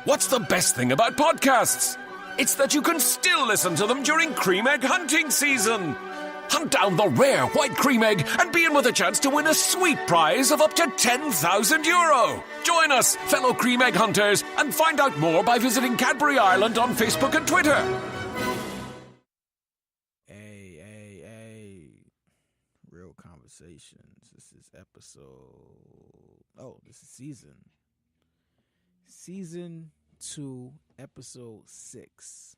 What's the best thing about podcasts? It's that you can still listen to them during cream egg hunting season. Hunt down the rare white cream egg and be in with a chance to win a sweet prize of up to €10,000. Join us, fellow cream egg hunters, and find out more by visiting Cadbury Ireland on Facebook and Twitter. Hey. Real Conversations. This is Season 2, Episode 6.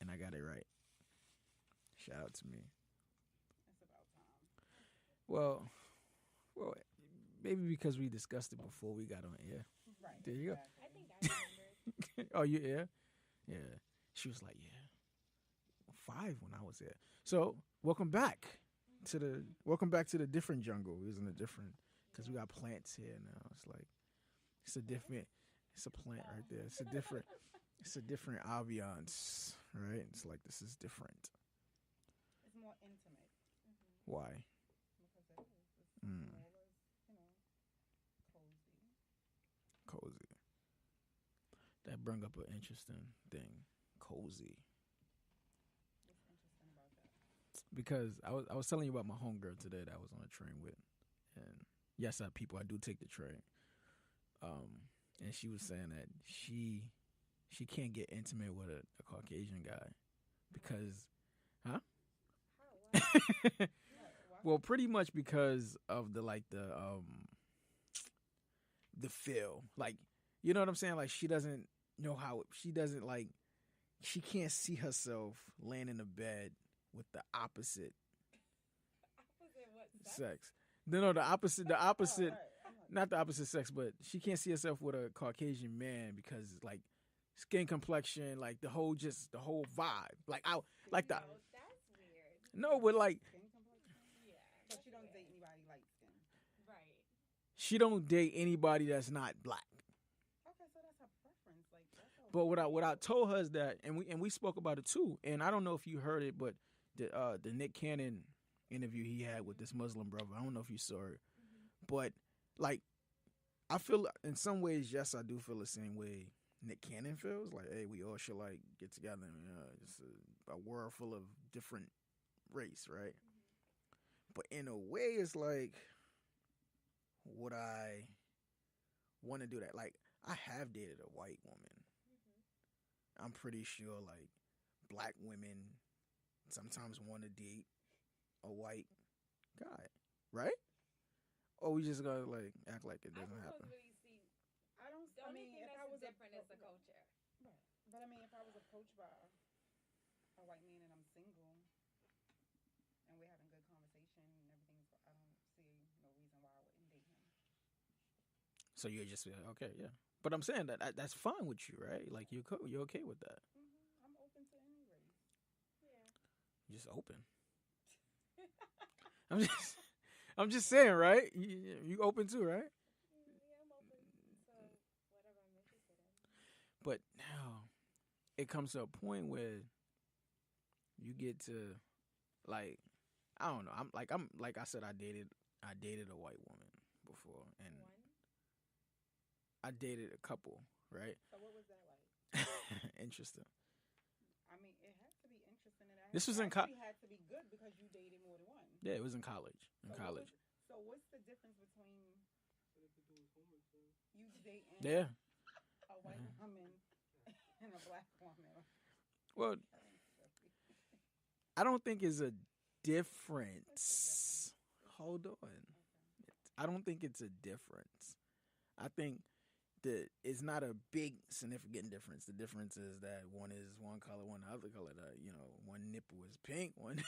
And I got it right. Shout out to me. It's about time. Well, maybe because we discussed it before we got on air. Right. There you go. Exactly. I think I remember. Oh, you air? Yeah. She was like, 5 when I was there. So, welcome back to the different jungle. We was in a different, because we got plants here now. It's like, it's a plant right there. It's a different ambiance, right? It's like, this is different. It's more intimate. Why? Because it is. It's always, Cozy. That bring up an interesting thing. Cozy. What's interesting about that? Because I was telling you about my homegirl today that I was on a train with. And yes, I do take the train. And she was saying that she can't get intimate with a Caucasian guy because, well, pretty much because of the feel. Like, you know what I'm saying? Like, she doesn't know how, she can't see herself laying in a bed with the opposite sex. No, the opposite, not the opposite sex, but she can't see herself with a Caucasian man because, like, skin complexion, like the whole vibe. Like, No, that's weird. No, but like, Skin complexion? Yeah. But you don't date anybody light skin. Right. she don't date anybody that's not black. Okay, so that's her preference. Like, that's her But what I told her is that, and we spoke about it too. And I don't know if you heard it, but the Nick Cannon interview he had with this Muslim brother, I don't know if you saw it, but like, I feel in some ways, yes, I do feel the same way Nick Cannon feels. Like, hey, we all should like get together. It's a world full of different race, right? But in a way, it's like, would I want to do that? Like, I have dated a white woman. I'm pretty sure like black women sometimes want to date a white guy, right? Or we just gotta like act like it doesn't happen. Really see. I don't. The I only mean, thing if I that's was different is the culture. Right. But I mean, if I was approached by a white man and I'm single, and we're having good conversation and everything's, I don't see no reason why I wouldn't date him. So you're just okay, yeah. But I'm saying that's fine with you, right? Like you're okay with that. I'm open to any race. Yeah. You're just open. I'm just saying, right? You open too, right? Yeah, I'm open to whatever I'm interested in. But now it comes to a point where you get to like, I don't know. I'm like I said, I dated a white woman before, and I dated a couple, right? So what was that like? Interesting. I mean, it had to be interesting. And This was in it had to be good because you dated more than one. Yeah, it was in college. So what's the difference between you dating Yeah. a white woman and a black woman? Well, I don't think it's a difference. Hold on. I don't think it's a difference. I think that it's not a big significant difference. The difference is that one is one color, one other color. That, one nipple is pink, one,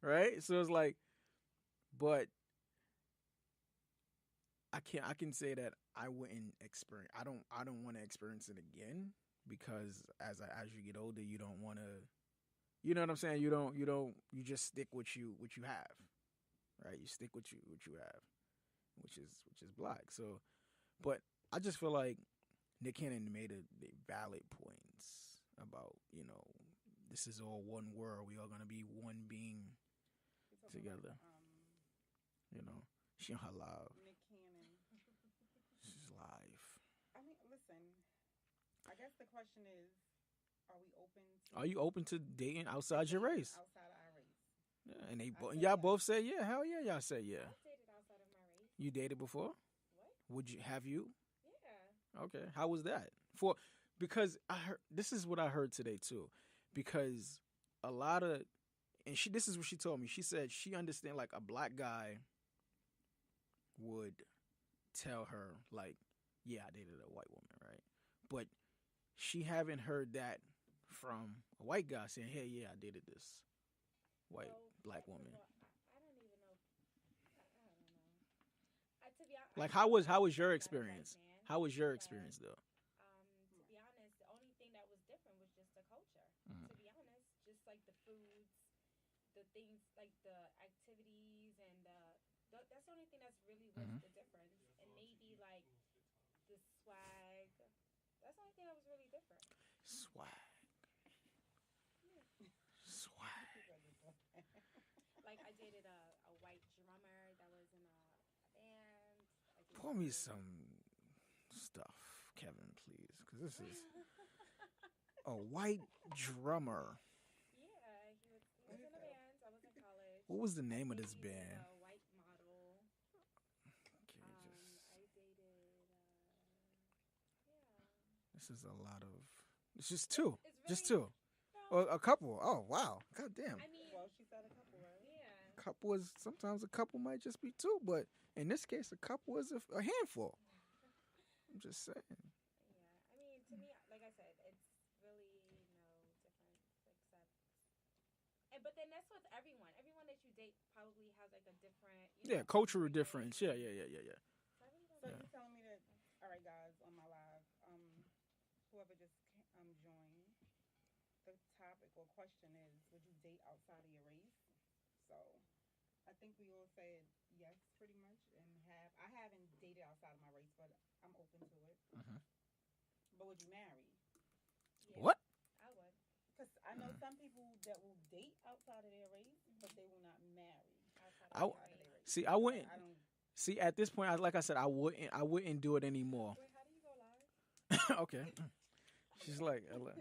right? So it's like, but I can say that I wouldn't experience. I don't want to experience it again because as you get older, you don't want to. You know what I'm saying? You just stick what you have, right? You stick what you have, which is black. So, but I just feel like Nick Cannon made a valid points about, this is all one world. We are gonna be one being together. She on her live. Nick Cannon. She's live. guess the question is, are we open to Are you open to dating outside your dating race? outside of our race? Yeah, and said y'all yes. both say yeah. Hell yeah, y'all say yeah. I've dated outside of my race. You dated before? What? Would you have you? Yeah. Okay. How was that? Because I heard this is what I heard today too. Because a lot of this is what she told me. She said she understand like a black guy would tell her like, yeah, I dated a white woman, right? But she haven't heard that from a white guy saying, hey, yeah, I dated this white black First of woman. all, I don't even know. I don't know. To be honest, Like how was your experience? How was your experience though? To be honest, the only thing that was different was just the culture. Mm. To be honest, just like the foods, the things, like the activities, and that's the only thing that's really was Mhm. the difference. And maybe like the swag. That's the only thing that was really different. Swag. Swag. Like I dated a white drummer that was in a band. Pour me some stuff, Kevin, please, because this is a white drummer. Yeah, he was in a band. I was in college. What was the name of this Dated band? a white model. Okay, I dated. Yeah. this is a lot of. It's just two. It's really, Just two. No, Or a couple. Oh wow. God damn. I mean, Well, she said a couple, right? yeah. Couple is sometimes a couple might just be two, but in this case, a couple is a handful. I'm just saying. Yeah, I mean, to me, like I said, it's really no difference except. But then that's with everyone. Everyone that you date probably has like a different. Cultural difference. Yeah. So I really don't So know. you telling me that? All right, guys, on my live, whoever just joined, the topic or question is, would you date outside of your race? So I think we all said yes, pretty much, and I haven't dated outside of my race, but I'm open to it. Mhm. But would you marry? Yeah, What? I would. Because I know some people that will date outside of their race, but they will not marry outside I- of their race. See, I wouldn't. I don't. See, at this point, like I said, I wouldn't do it anymore. Wait, how do you go live? Okay. She's like, I'm like, I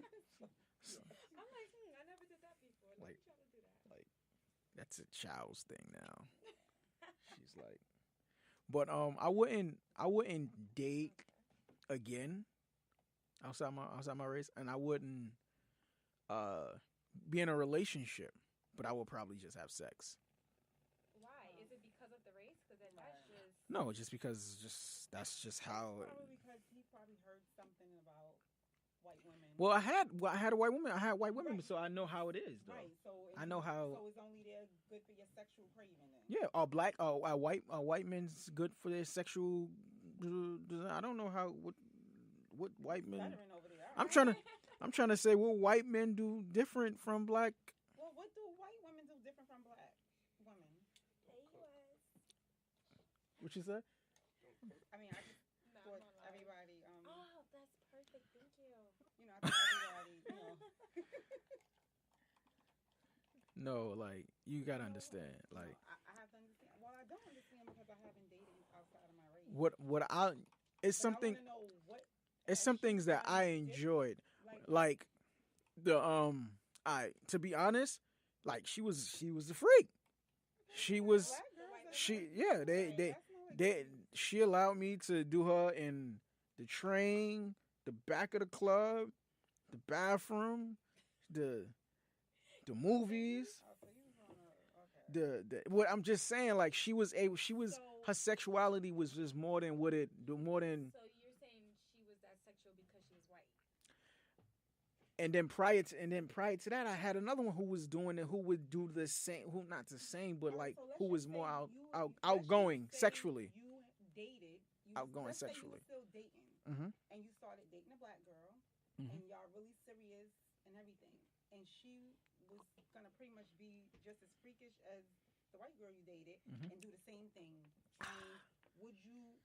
never did that before. Let Like- me try to do that. like that's a child's thing now. She's like, but I wouldn't date again outside my race, and I wouldn't be in a relationship, but I would probably just have sex. Why? Is it because of the race? Because that's just. No, just because that's just how. Probably because he probably heard something about white women. Well, I had a white woman. I had white women, Right. so I know how it is, though. Right. So I know how. So it's only there good for your sexual craving then. Yeah, white men's good for their sexual. I don't know how what white men. Veteran over there. I'm trying to say what white men do different from black. Well, what do white women do different from black women? What you say? I mean, I just No, thought I'm not lying. everybody. Oh, that's perfect. Thank you. I thought everybody. No, like you gotta understand. Like I have to understand. Well, I don't understand because I haven't dated outside of my race. it's But something. I wanna know what It's some actually things that I sounds different. enjoyed. Like to be honest, like she was a freak. She was Black girls are she freaks. yeah Right, they that's no they excuse. she allowed me to do her in the train, the back of the club, the bathroom, the movies, Oh, so you was on a, okay. the what I'm just saying, like she was So- her sexuality was just more than more than So you're saying she was that sexual because she was white? and then prior to that I had another one who was doing it, who would do the same, who not the same, but Alright, like so let's who just was say more let's just outgoing say sexually. You dated. Outgoing let's say sexually. You were still dating, Mhm. and you started dating a black girl, Mhm. and y'all really serious and everything, and she was gonna pretty much be just as freakish as the white girl you dated, Mhm. and do the same thing. I mean, would you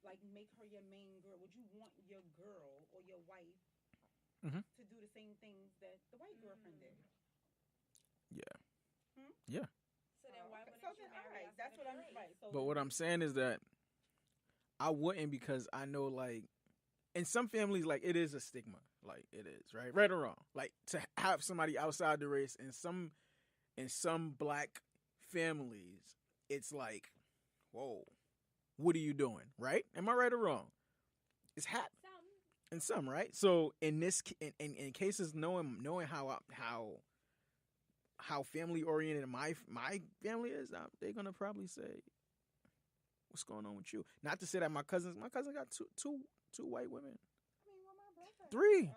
like make her your main girl? Would you want your girl or your wife Mhm. to do the same things that the white girlfriend did? So then why Okay. wouldn't So you then, marry alright, outside that's of what your I'm race? right. So But what I'm saying is that I wouldn't, because I know like in some families, like, it is a stigma. Like, it is, right? Right or wrong. Like, to have somebody outside the race in some black families, it's like, whoa, what are you doing? Right? Am I right or wrong? It's happening. In some, right? So in in cases, knowing how family oriented my family is, they're gonna probably say, "What's going on with you?" Not to say that my cousin got two white women, I mean, well, my brother. three.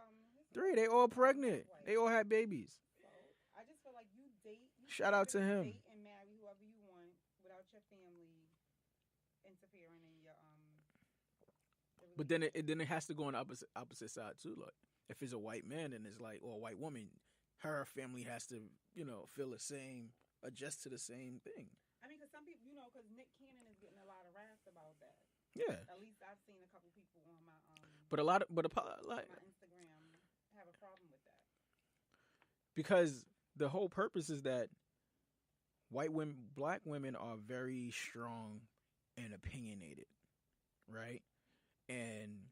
They all pregnant. They all had babies. So I just feel like you date. Shout out to him. Date and marry whoever you want without your family interfering in your But then it has to go on the opposite side too. Like, if it's a white man and it's like, or a white woman, her family has to, feel the same, adjust to the same thing. I mean, because some people, because Nick Cannon is getting a lot of wrath about that. Yeah. At least I've seen a couple people on my like my Instagram have a problem with that. Because the whole purpose is that black women are very strong and opinionated, right? And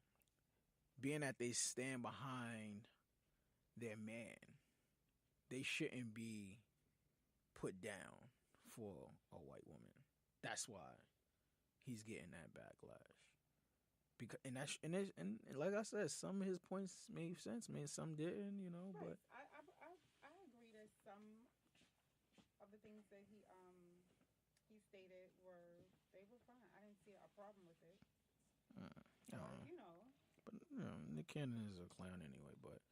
being that they stand behind their man, they shouldn't be put down for a white woman. That's why he's getting that backlash. Because and like I said, some of his points made sense, some didn't, Right. But I agree that some of the things that he stated were fine. I didn't see a problem with it. I don't know. But Nick Cannon is a clown anyway. But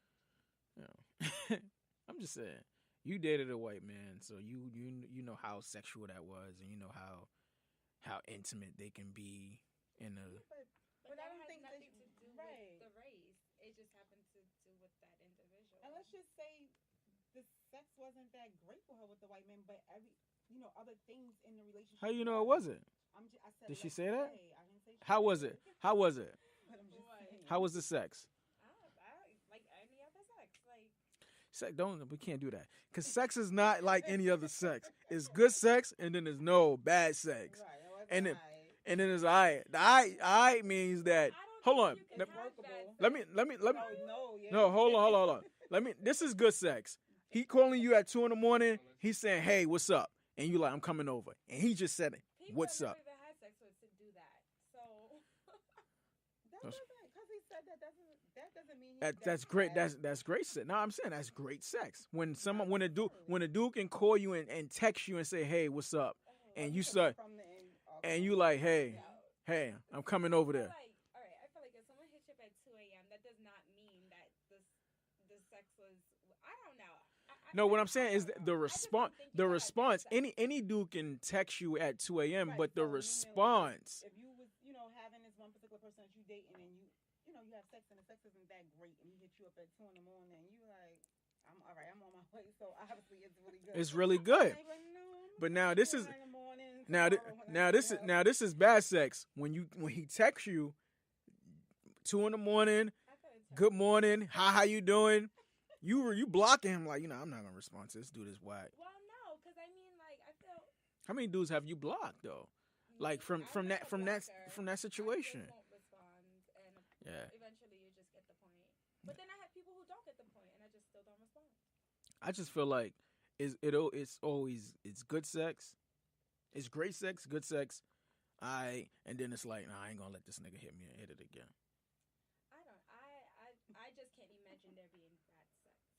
I'm just saying, you dated a white man, so you know how sexual that was, and you know how intimate they can be in a. But I that don't has think nothing to do right. with the race. It just happened to do with that individual. And let's just say the sex wasn't that great for her with the white man, but other things in the relationship. How you know it wasn't? I said, did she say that? I didn't say. How was it? How was it? But I'm just saying. How was the sex? Like any other sex, like. We can't do that, because sex is not like any other sex. It's good sex, and then there's no bad sex, right, and then there's I. The I means that. Hold on. No, hold on. This is good sex. He calling you at 2 a.m. He's saying, "Hey, what's up?" And you like, "I'm coming over." And he just said, "What's up?" People had sex with to do that, so. Because he said that doesn't mean that's great. That's great sex. No, I'm saying that's great sex. When a dude can call you and text you and say, "Hey, what's up?" And you start, and you like, "Hey, I'm coming over there." All right, I feel like if someone hits you up at 2 a.m., that does not mean that the sex was. I don't know. No, what I'm saying is the response. The response. Any dude can text you at 2 a.m., but the response. If you was having this one particular person that you dating and you have sex and the sex isn't that great and he hit you up at 2 a.m. and you like, I'm all right, I'm on my way. So obviously it's really good. It's really good. But now this is this is bad sex. When he texts you 2 a.m, good morning, how you doing? You blocking him like, I'm not gonna respond to this dude is whack. Well, no, because I mean, like, I feel. How many dudes have you blocked though? Like from that situation. I just won't respond, and yeah. Eventually you just get the point. But then I have people who don't get the point, and I just still don't respond. I just feel like it's good sex, it's great sex, good sex. And then it's like, nah, I ain't gonna let this nigga hit me and hit it again. I just can't imagine there being bad sex.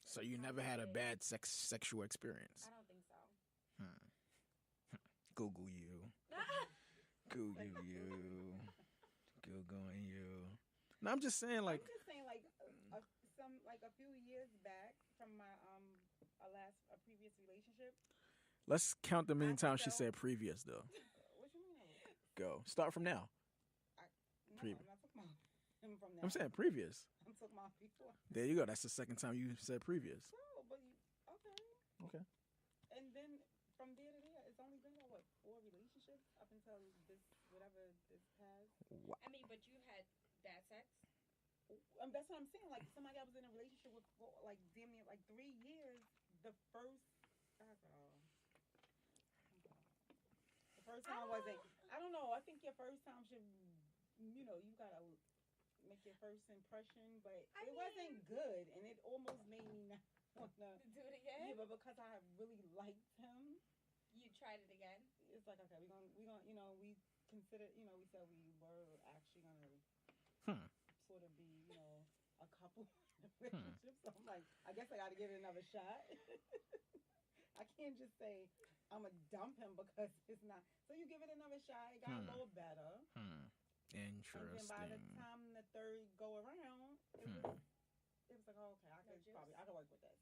So you never had a bad sexual experience? I don't think so. Google you. Google you. Googling you. No, I'm just saying like. A few years back from my previous relationship. Let's count the many times she said previous though. What you mean? Go. Start from now. I'm not talking about him from now. I'm saying previous. I'm talking about before. There you go. That's the second time you said previous. No, but okay. And then from there to there, it's only been 4 relationships up until this past. Wow. I mean, but you had bad sex. That's what I'm saying. Like somebody I was in a relationship with for damn near 3 years. The first time wasn't. I don't know. I think your first time should, you gotta make your first impression, but I it mean- wasn't good, and it almost made me not wanna. Do it again. Yeah, but because I really liked him, You tried it again. it's like okay, we gonna we considered we said we were actually gonna sort of be a couple in a relationship. So I'm like, I guess I got to give it another shot. I can't just say I'm gonna dump him because it's not. So you give it another shot. It got a little better. Interesting. And then by the time the third go around, it was like, oh, okay, I could work with this.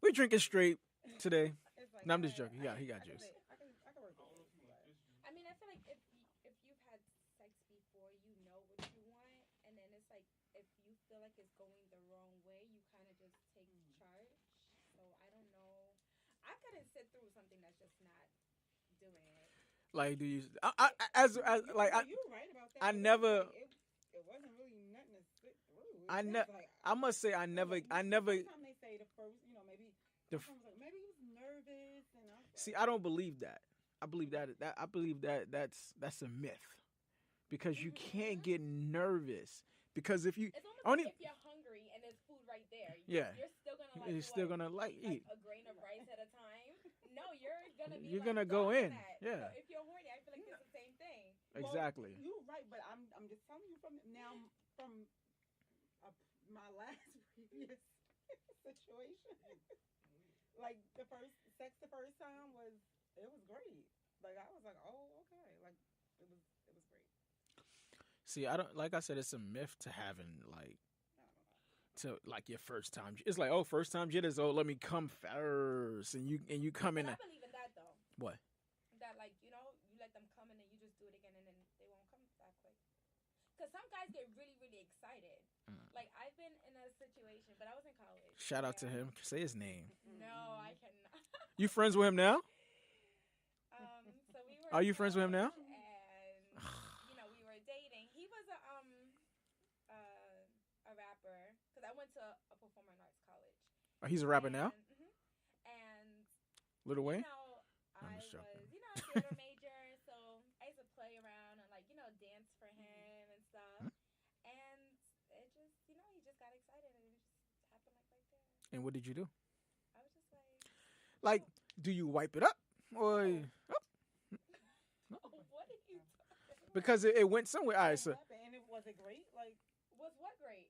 We drinking straight today. It's like, No, I'm just alright, joking. He got I juice. I can work with this. I mean, I feel like if you've had sex before, you know what you want, and then it's like if you feel like it's going the wrong way, you kind of just take charge. So I don't know. I couldn't sit through something that's just not doing it. Like, do you? You're right about that. I never. It wasn't really nothing to sit through. I must say, I never. Sometimes they say the first, maybe. Maybe he was nervous, and I was like, See, I don't believe that. I believe that's a myth, because you can't get nervous. Because if you It's almost like if you're hungry and there's food right there, you're still gonna eat a grain of rice at a time. No, you're gonna go in. Yeah. So if you're horny, I feel like it's the same thing. Exactly. Well, you're right, but I'm just telling you from my last previous situation. Like the first time was great. Like I was like, oh okay, like it was great. See, I don't, like I said, it's a myth to having your first time. It's like, oh, first time jitters. Oh, let me come first, and you come in. I believe in that though. What? That you let them come in and you just do it again and then they won't come that quick. Because some guys get really really excited. Like I've been in a situation, but I was in college. Shout out to him. Say his name. No, I cannot. You friends with him now? So we were. Are you friends with him now? And we were dating. He was a rapper because I went to a performing arts college. Oh, he's a rapper now. And Lil Wayne. I was a theater major, so I used to play around and dance for him and stuff. And it just he just got excited and it just happened right there. And what did you do? I was just like, do you wipe it up or? what are you talking about? Because it went somewhere. All right, so. And was it great? Like, was what great?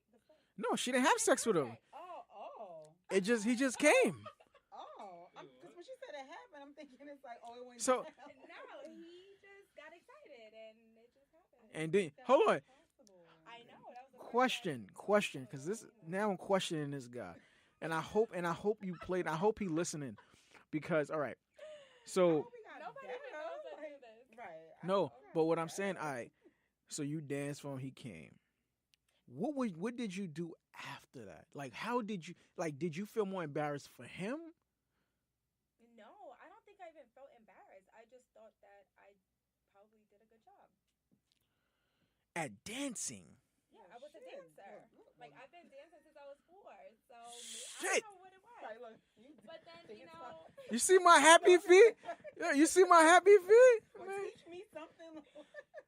No, she didn't have sex with him. Oh. He just came. Oh, because when she said it happened, I'm thinking it's like, oh, it went So. down. No, he just got excited and it just happened. And then hold on. I know that was the Question, because now I'm questioning this guy, and I hope you played. I hope he listening, because all right. So nobody even knows I do this. Right. no, but what I'm saying, all right. So you danced for him. He came. What did you do after that? Like, how did you did you feel more embarrassed for him? No, I don't think I even felt embarrassed. I just thought that I probably did a good job. At dancing. Yeah, I was a dancer. Like I've been dancing since I was 4, so Shit. I don't know what it was. Right, look, But then You see my happy feet? Yeah, you see my happy feet? Well, Man. teach me something.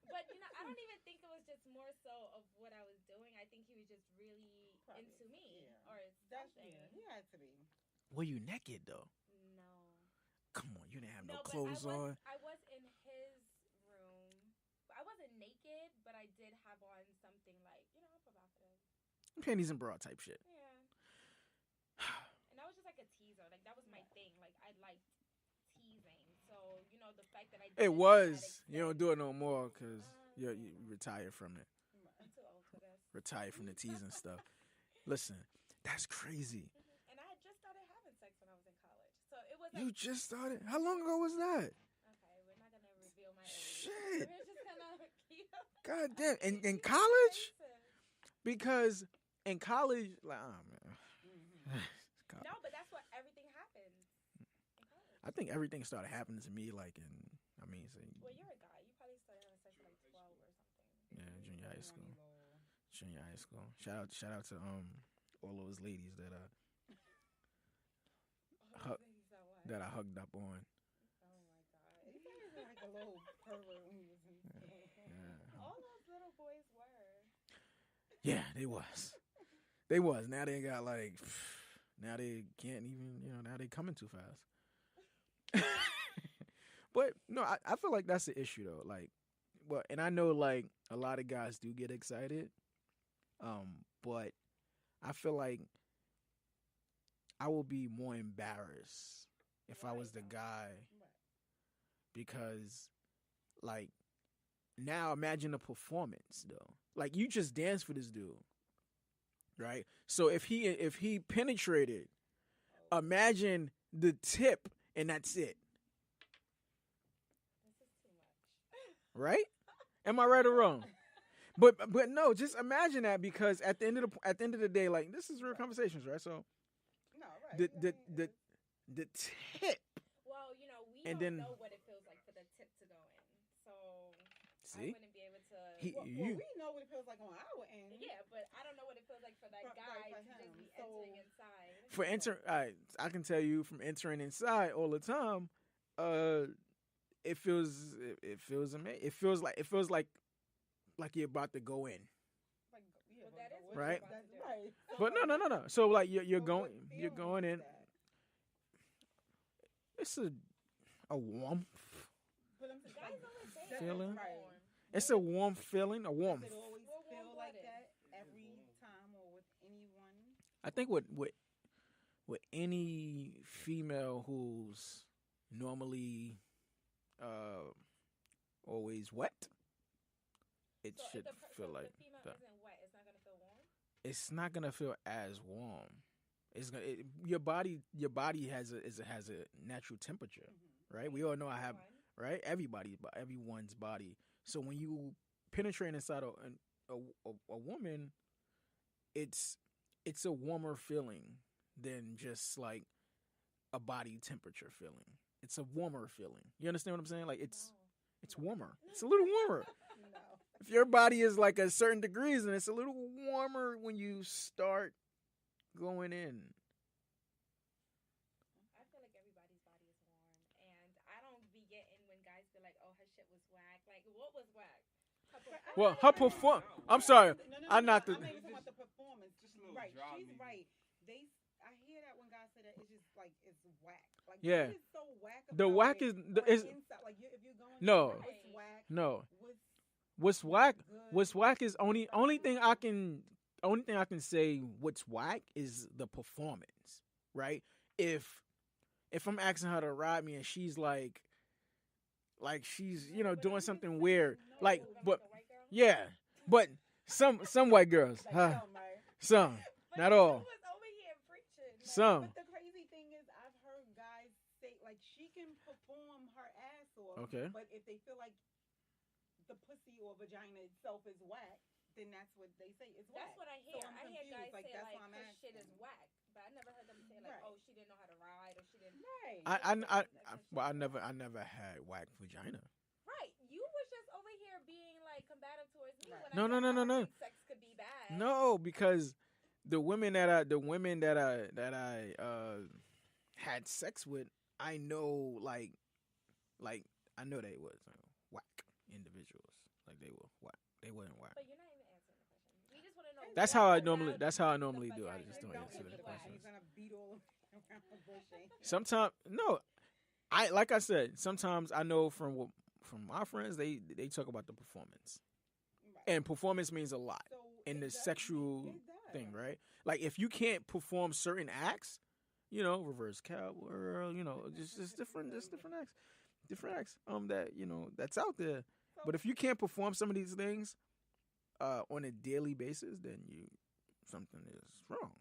But I don't even think it was just more so of what I was doing. I think he was just really into me or something. He had to be. Were you naked though? No. Come on, you didn't have no but clothes on. I was in his room. I wasn't naked, but I did have on something provocative. Panties and bra type shit. Yeah. And that was just like a teaser. Like that was my thing. Like I liked teasing. So the fact that I did It was. You don't do it no more because you retired from it. I'm too old for this. Retired from the teasing stuff. Listen, that's crazy. And I had just started having sex when I was in college. So it was You just started? How long ago was that? Okay, we're not gonna reveal my age. Shit. We're just gonna keep. God damn. In college? Because in college, like, oh man. No, but that's what everything happened in college. I think everything started happening to me like in, Well, you're a guy. You probably started having sex at like 12 or something. yeah, junior high school. Junior high school. Shout out to all those ladies that I hugged up on. Oh my God. He was like a little pervert when he was in school. Yeah. All those little boys were. Yeah, they was. They was. Now they got like. Now they can't even. Now they coming too fast. But no, I feel like that's the issue though. Like, well, and I know like a lot of guys do get excited. But I feel like I will be more embarrassed if I was the guy, because like now imagine the performance though. Like you just danced for this dude, right? So if he penetrated, imagine the tip and that's it. This is too much. Right? Am I right or wrong? But no, just imagine that, because at the end of the day, like this is real conversations, right? So No, right. the tip. Well, we And don't then- know what it feels like for the tip to go in, so See? I wouldn't be able to. Well, we know what it feels like on our end. Yeah, but I don't know what it feels like for that For- guy right, for to just him. be So- entering inside. For I can tell you from entering inside all the time, it feels amazing. It feels like you're about to go in. Like, yeah, Well, that is what- what Right? you're about That's to do. right. But no. So like you're So going what you're feeling going is in. that? It's a warmth. But I'm just Guys like, always say that- Feeling? it's right. warm. It's a warm feeling, a warmth. Does it always We're feel like warm-blooded. that every time or with anyone? I think with any female who's normally always wet, it So should if feel so like if the female that. isn't wet, it's not gonna feel warm. It's not gonna feel as warm. It's gonna your body has a natural temperature, right? We all know I have One. right everyone's body. So when you penetrate inside a woman, it's a warmer feeling than just like a body temperature feeling. It's a warmer feeling. You understand what I'm saying? Like it's warmer. It's a little warmer. No. If your body is like a certain degrees, and it's a little warmer when you start going in. I feel like everybody's body is warm, and I don't be getting when guys be like, "Oh, her shit was whack." Like, what was whack? Well, her perform. I'm sorry. I'm not the. I'm not even talking about the performance. Just a little Right, drop she's me. right. I hear that when guys say that, it's just like it's whack. Like Yeah. what is so whack about The whack it is on the is inside? Like if you're going No. through what's whack, no. what's What's whack? good. What's whack is only thing I can say. What's whack is the performance, right? If I'm asking her to ride me and she's like she's doing something weird, like but yeah, but some white girls, like, right? some, not all, Was over here preaching. Like, some. But the crazy thing is, I've heard guys say like she can perform her ass off. Okay. But if they feel like the pussy or vagina itself is whack, then that's what they say is whack. That's what I hear. So I'm I hear confused. guys Like, say that's like why I'm her shit is asking. whack, but I never heard them say like, Right. "Oh, she didn't know how to ride," or she didn't. Right. Well, I never had whack vagina. Right. You was just over here being like combative towards me. Right. When No, I said no, I don't no. think sex could be bad. No, because the women that I had sex with, I know like I know they was whack individuals. Like they were whack. They weren't whack. But you're not even answering the question. We just want to know. That's what how I about normally do. I vagina just is don't Don't answer answer the the question. questions. He's gonna beat all around the bush. ain't he? Sometimes no, like I said, sometimes I know from my friends they talk about the performance, Right. and performance means a lot So in it the does- sexual it does. thing, right? Like if you can't perform certain acts, reverse cowgirl, just different acts, that that's out there. So- But if you can't perform some of these things on a daily basis, then something is wrong.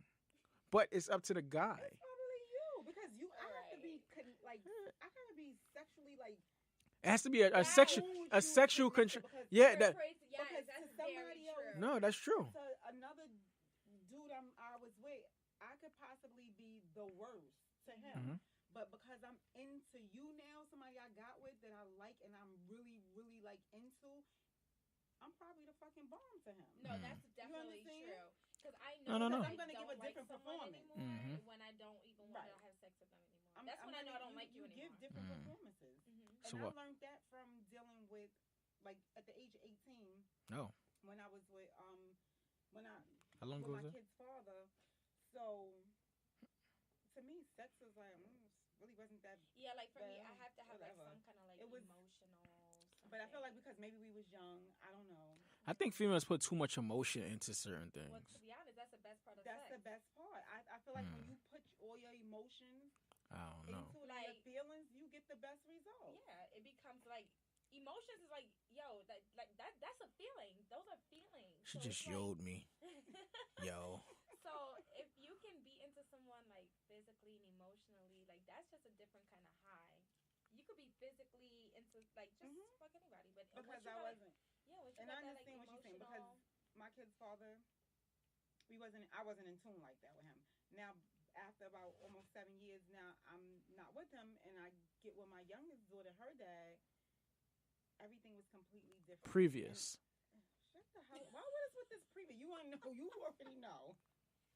But it's up to the guy. It's probably you because I have to be Right. I gotta be sexually like It has to be a Yes. sexual own with a you sexual connected control. because Yeah, You're that crazy. Yes, because that's to very somebody else- true. no, that's true. to another dude I was with, I could possibly be the worst to him. Mhm. But because I'm into you now, somebody I got with that I like and I'm really, really like into, I'm probably the fucking bomb to him. No, Mm. that's definitely understand? true. Because I No, know no, no. that I'm gonna I give don't a like different someone performance. anymore Mhm. when I don't even want to Right. have sex with them anymore. That's when I know I don't like you anymore. give different Mm. performances. Mhm. So And what? I learned that from dealing with, like, at the age of 18, No. when I was with when I How long with ago my was that? kid's father. So to me, sex was like really wasn't that. Yeah, like for me, I Well, have to have like whatever. some kind of like It was, emotional but I feel like something. because maybe we was young, I don't know. I think females put too much emotion into certain Well, things. to be honest, that's the best part of That's sex. the best part. I feel like when Hmm. you put all your emotions I don't know. into your Like, feelings, you get the best result. yeah, it becomes like emotions is like, yo, that's a feeling. Those are feelings. She So just it's like, yelled me. Yo. so if you can be into someone like physically and emotionally, like that's just a different kind of high. You could be physically into like just fuck anybody, but Because once you I got, wasn't. yeah, once you And got I that like understand what you're saying because emotional, my kid's father, I wasn't in tune like that with him. Now, after about almost 7 years now, I'm not with him, and I get with my youngest daughter, her dad. Everything was completely different. Previous. And, shut the hell. Why would us with this previous? You want to know? You already know.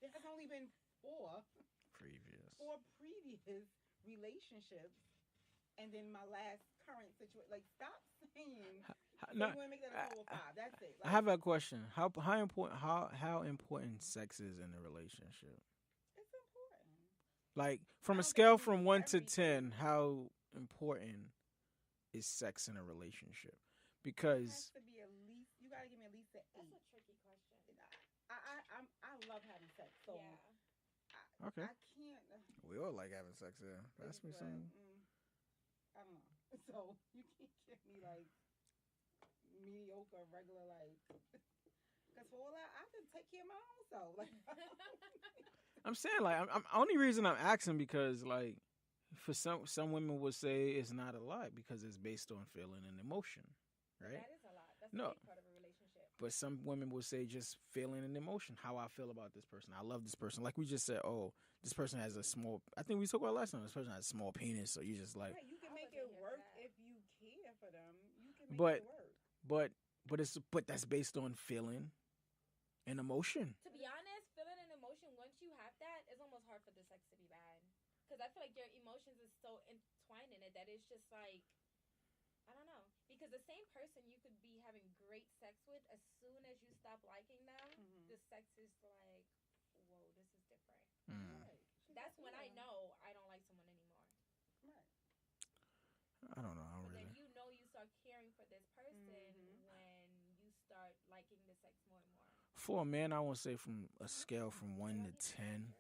There has only been four Previous. previous relationships, and then my last current situation. Like, stop saying. So No, you want to make that a total of five? That's it. I have a question. How important sex is in a relationship? It's important. Like I from a don't think scale it from means 1 to everything. 10, how important is sex in a relationship? It Because has to be at least. You got to give me at least an that's 8. a tricky question. I love having sex, so Yeah. okay, I can't. we all like having sex. Yeah, that's me saying. I don't know. So you can't give me like mediocre, regular, like. Because for all that, I can take care of my own self. Like, I'm saying like I'm only reason I'm asking because like for some women would say it's not a lot because it's based on feeling and emotion, right? That is a lot. That's No. a big part of a relationship. But some women will say just feeling and emotion, how I feel about this person. I love this person. Like we just said, oh, this person has a small. I think we talked about last time. This person has a small penis, so you just like. right, you can I make wasn't it here for work that. if you care for them. You can make But it work. but that's based on feeling and emotion. To be honest, feeling an emotion, once you have that, it's almost hard for the sex to be bad. Because I feel like your emotions is so entwined in it that it's just like, I don't know. Because the same person you could be having great sex with, as soon as you stop liking them, the sex is like, whoa, this is different. Right. That's when I know I don't like someone anymore. Right. I don't know. I don't But really. then you know you start caring for this person when you start liking the sex more and more. For a man, I would say from a scale from 1 to 10.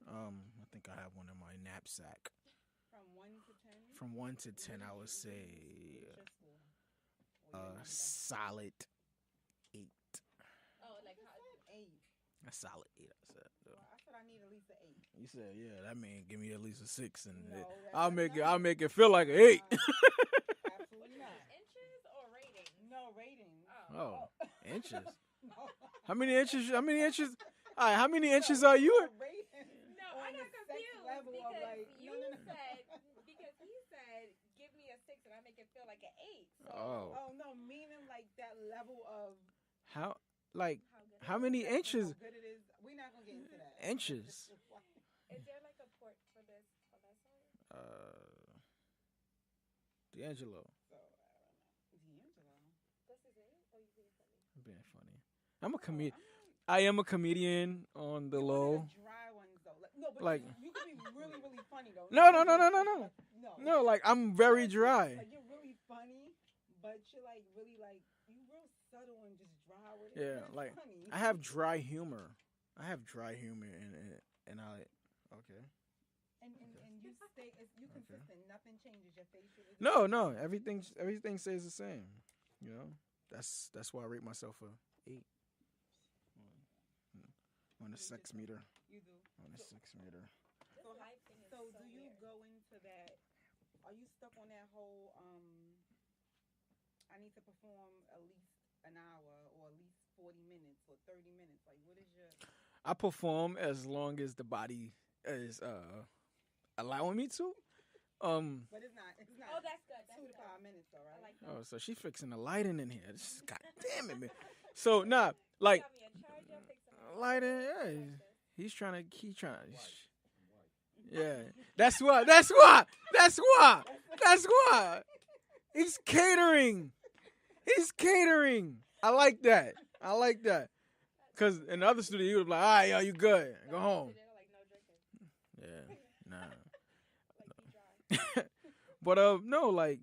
I think I have one in my knapsack. From 1 to 10. From 1 to 10, I would say What's your score? Or your number? solid 8. Oh, like I how? said 8. A solid 8. I said. Well, I said I need at least an 8. You said, yeah, that mean give me at least a 6, and No, I'll make not. I'll make it feel like an 8. Absolutely not. Inches or rating? No rating. Oh, inches. No. How many inches? How many inches? All right, how many inches are you? No rating. No, On I the got sex confused level of, because like, you no. said because he said give me a 6 and I make it feel like an 8. So Oh no, meaning like that level of How? Like how good? how many sex and inches? How good it is. We're not gonna get into that. Inches. Is there like a port for this for that song? D'Angelo. So I don't know. D'Angelo. That's his name? Or you being funny? I'm being funny. I'm a comedian. I am a comedian on the low. Dry ones though. No, but Like- you can be really, really funny though. No. No. No, like I'm very dry. Like you're really funny, but you're like really like you real subtle and just dry with it. Yeah, But it's like funny. I have dry humor. I have dry humor, and I okay. And you stay you consistent. Nothing changes your facial. No, everything stays the same. You know, that's why I rate myself a 8 on the sex meter. You do. On the 6 meter. This So, life thing is so so do you weird. go into that? Are you stuck on that whole? I need to perform at least an hour or at least 40 minutes or 30 minutes. Like, what is your? I perform as long as the body is allowing me to. But it's not. It's not. Oh, that's good. That's 2 to good. 5 minutes, though, right? I like that. Oh, so she fixing the lighting in here. This is, God damn it, man. So nah, like Got me a charger, fix some lighting. Yeah, I like this. he's trying to. Yeah, that's why. He's catering. I like that. Cause in the other studio, you would be like, all right, yo, you good. Go home. Like, no drinking. Yeah, nah. Like, be dry. But no, like,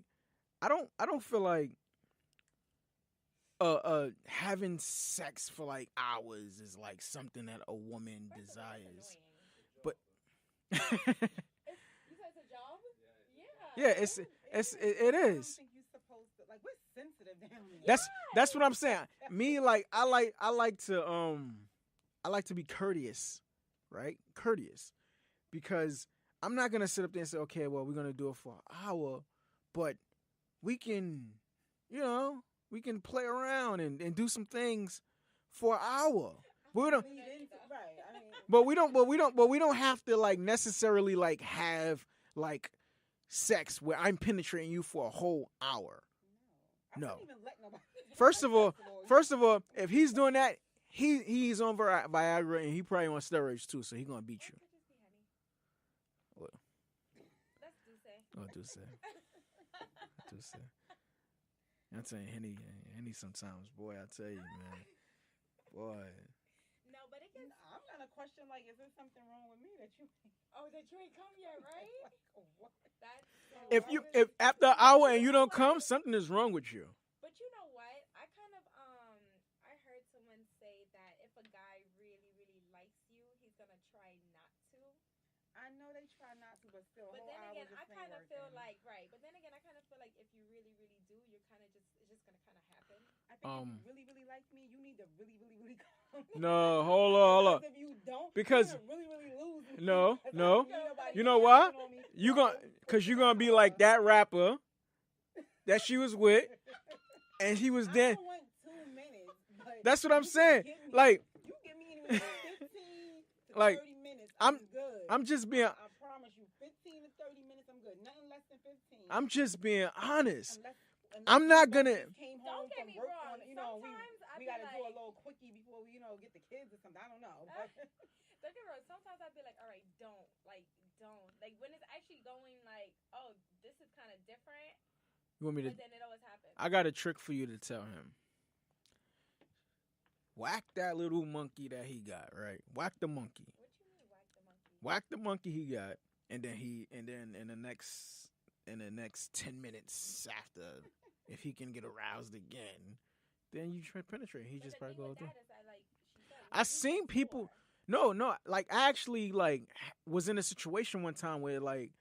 I don't feel like having sex for like hours is like something that a woman desires. But You said it's a job? yeah, it is. I don't think you're supposed to. Like, we're sensitive down here. That's what I'm saying. Me, like, I like to be courteous, right? Courteous, because I'm not gonna sit up there and say, okay, well, we're gonna do it for an hour, but we can, we can play around and do some things for an hour. We don't, but we don't have to like necessarily like have like sex where I'm penetrating you for a whole hour. No. First of all, if he's doing that, he's on Viagra and he probably on steroids too, so he's gonna beat you. What? That's Duce. Oh, Duce. I'm saying Henny sometimes, boy. I tell you, man, boy. No, but it gets. I'm gonna question like, is there something wrong with me that you? Oh, that you ain't come yet, right? Like, what? That's so If after an hour and you don't come, something is wrong with you. But you know what? I kind of I heard someone say that if a guy really, really likes you, he's gonna try not to. I know they try not to, but still. But whole then hour again, just I ain't kind of feel working. like But then again, I kind of feel like if you really, really do, you're kind of just it's just gonna kind of happen. I think if you really, really like me, you need to really, really, really come. No, hold on. Because if you don't, Because you're gonna really, really lose. Me. no. Because I don't need nobody You know why? on me. Cause you're gonna be like that rapper that she was with, and he was I then. don't want 2 minutes. But That's what I'm you can saying. give me- Like, you give me anywhere 15 to Like, 30 minutes. I'm- I'm good. I'm just being. I promise you, 15 to 30 minutes, I'm good. Nothing less than 15. I'm just being honest. Unless I'm not you gonna. just came home Don't get from me work wrong. on, Sometimes I we be gotta do a like- little quickie before we, get the kids or something. I don't know. But Don't get me wrong. Sometimes I'd be like, all right, don't. Like when it's actually going like, oh, this is kind of different. You want me to? But then it always happens. I got a trick for you to tell him. Whack that little monkey that he got, right? Whack the monkey. What you mean, whack the monkey? Whack the monkey he got, and then in the next 10 minutes after, if he can get aroused again, then you try to penetrate. He But just the probably thing go with through. that is that, like she said, I seen people. No, like I actually like was in a situation one time where like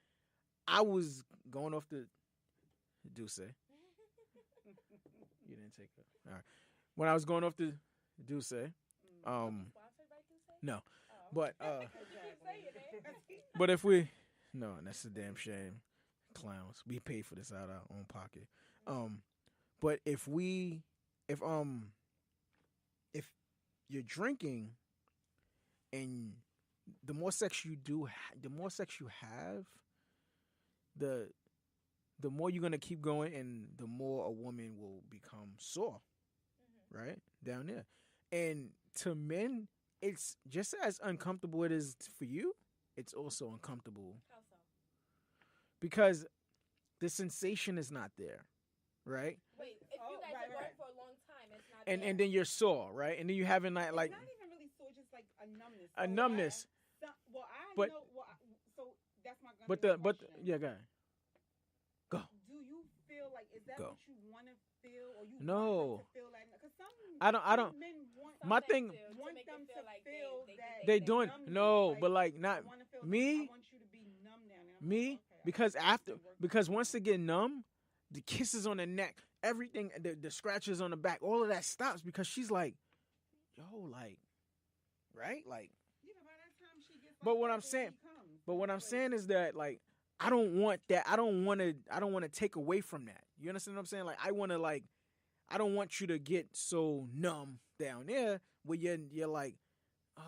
I was going off the Duce. You didn't take it. All right. When I was going off the Duce, Sponsored by Duce? no, Oh. but You keep saying it. but if we no, that's a damn shame. Clowns. We pay for this out of our own pocket. But if you're drinking and the more sex you do, the more sex you have, the more you're gonna keep going, and the more a woman will become sore, right down there. And to men, it's just as uncomfortable it is for you. It's also uncomfortable How so? because the sensation is not there, right? Wait, if Oh, you guys right, are going right. for a long time, it's not. And there. and then you're sore, right? And then you having like it's not even really sore, just like a numbness. a numbness. Well, I But- know. Well, so that's my. But question. yeah, go ahead. Go. Do you feel like is that Go. what you want to feel, or you No. want them to feel that? Because some I don't. men want My Some thing- men do, want make them it to feel like feel they that They they doing numb you, no, but like I not wanna feel, me. I want you to be numb down there. I'm me like, okay, because I can after work because with once they get numb, the kisses on the neck, everything, the scratches on the back, all of that stops because she's like, yo, like, right, like. by that time she gets But like what that, I'm then saying- she comes. But what I'm Like, saying is that like I don't want that. I don't want to take away from that. You understand what I'm saying? Like I want to like I don't want you to get so numb down there where you're like, oh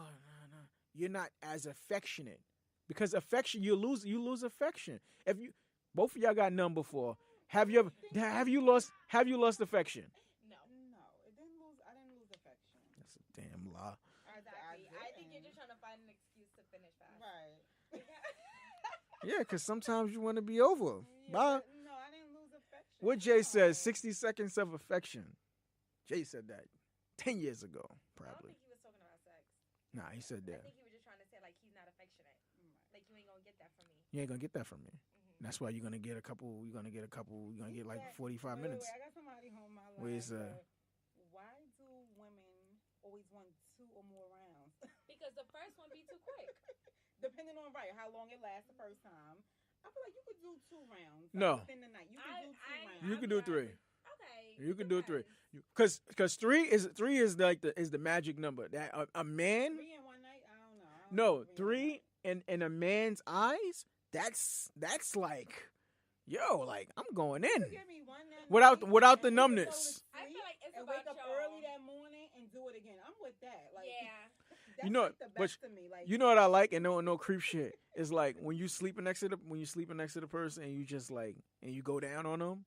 no, you're not as affectionate because affection you lose affection. If you both of y'all got numb before, have you lost affection? No. No, it didn't lose. I didn't lose affection. That's a damn lie. Exactly. I think you're just trying to find an excuse to finish fast. Right. Yeah, because sometimes you want to be over. Bye. But no, I didn't lose affection. What Jay No. says, 60 seconds of affection. Jay said that 10 years ago, I don't probably. think he was talking Nah, he said I that. think he was just trying to say like he's not affectionate. Like you ain't gonna get that from me. You ain't gonna get that from me. Mm-hmm. That's why you're gonna get a couple. You're gonna get like 45 minutes. Wait, I got somebody on my line. Where's Why do women always want 2 or more rounds? Because the first one be too quick. Depending on how long it lasts the first time. I feel like you could do 2 rounds. No. Within the night, you can do 2 rounds. You can do 3. Okay. You can do 3. Cause 3 is like the magic number. That a man. 3 in one night. I don't know. No, 3 in a man's eyes. That's like, yo, like I'm going in You give me one that without night, without the and you can go to numbness. sleep I feel like it's and about wake up y'all. early that morning and do it again. I'm with that. Like, Yeah. that's You know, like the but best to me. Like, you know what I like, and no creep shit. It's like when you sleeping next to the person and you just like and you go down on them,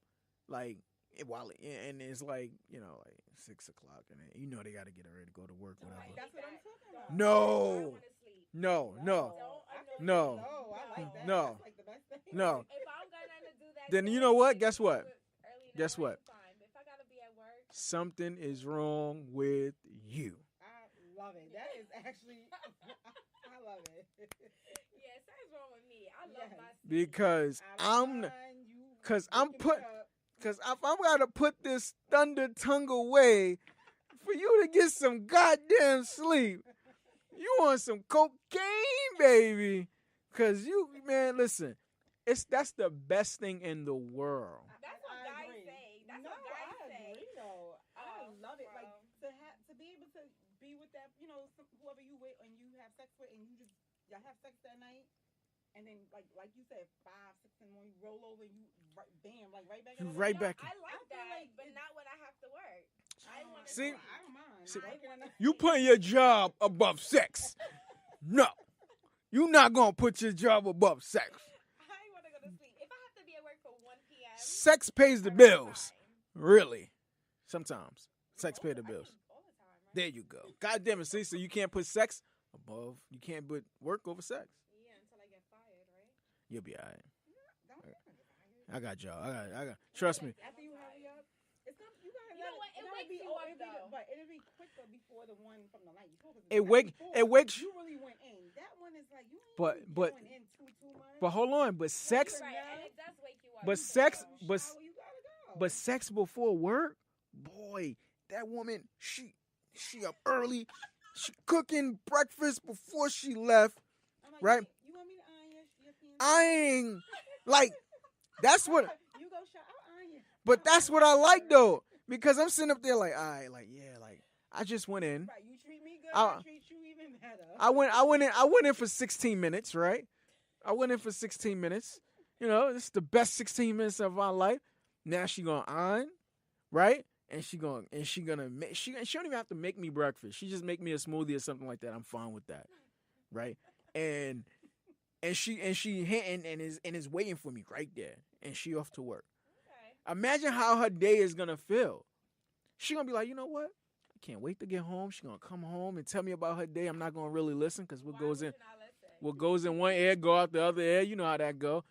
like and it's like like 6 o'clock and you know they got to get ready to go to work, whatever. that's what I'm talking about. No. No, No. I like that. No. That's like the best thing. No. If I'm gonna do that, Then you know what? then Guess do what? it early in the Guess morning, what? fine. But if I gotta be at work, Something is wrong with you. I love it. That is actually, I love it. yeah, something's wrong with me. I love Yes. my sleep. Because I'm if I'm gonna put this thunder tongue away for you to get some goddamn sleep, you want some cocaine, baby. Cause man, listen, that's the best thing in the world. That's what I guys agree. say. That's No, what guys I say. agree though. I love it. Bro. Like to be able to be with that, whoever you with and you have sex with, and y'all have sex that night, and then like you said, 5, 6 in the morning, you roll over and you bam, like right back. You at it. right No, back. I like I feel that, like but it's- not when I have to work. I want to See? I don't mind. See, Working or not. You putting your job above sex. No. You not gonna put your job above sex. I want to go to sleep. If I have to be at work for 1 p.m., Sex pays the that's bills. fine. Really. Sometimes. Sex pay the I bills. do all the time, right? There you go. God damn it, see, so you can't put sex above, you can't put work over sex. Yeah, until I get fired, right? You'll be all right. Don't get tired. I got y'all. I got. Trust me. After you hurry up, it's not. You gotta You know what? It gotta wakes be you over. up, though. But it'll be quicker before the one from the night before. 'Cause It the wake- night it before, wakes- You really went in. That one is like you ain't But- really but- going in too much. But hold on, but sex, Right, and it does wake you up. but too, sex, though. but Shower, you gotta go. but sex before work, boy, that woman, she up early, she cooking breakfast before she left. I'm like, right. You want me to iron your pants? I ain't like, that's what. You go shop. I'll iron you. But that's what I like though, because I'm sitting up there like, all right, like yeah, like I just went in. Right, you treat me good. I- I treat you even better. I went in for 16 minutes, right? I went in for 16 minutes. This is the best 16 minutes of my life. Now she gonna iron, right? And she don't even have to make me breakfast. She just make me a smoothie or something like that. I'm fine with that, right? And she is waiting for me right there, and she off to work. Okay. Imagine how her day is gonna feel. She gonna be like, you know what? I can't wait to get home. She gonna come home and tell me about her day. I'm not gonna really listen because Why would you not listen? what goes in one ear go out the other ear. You know how that go.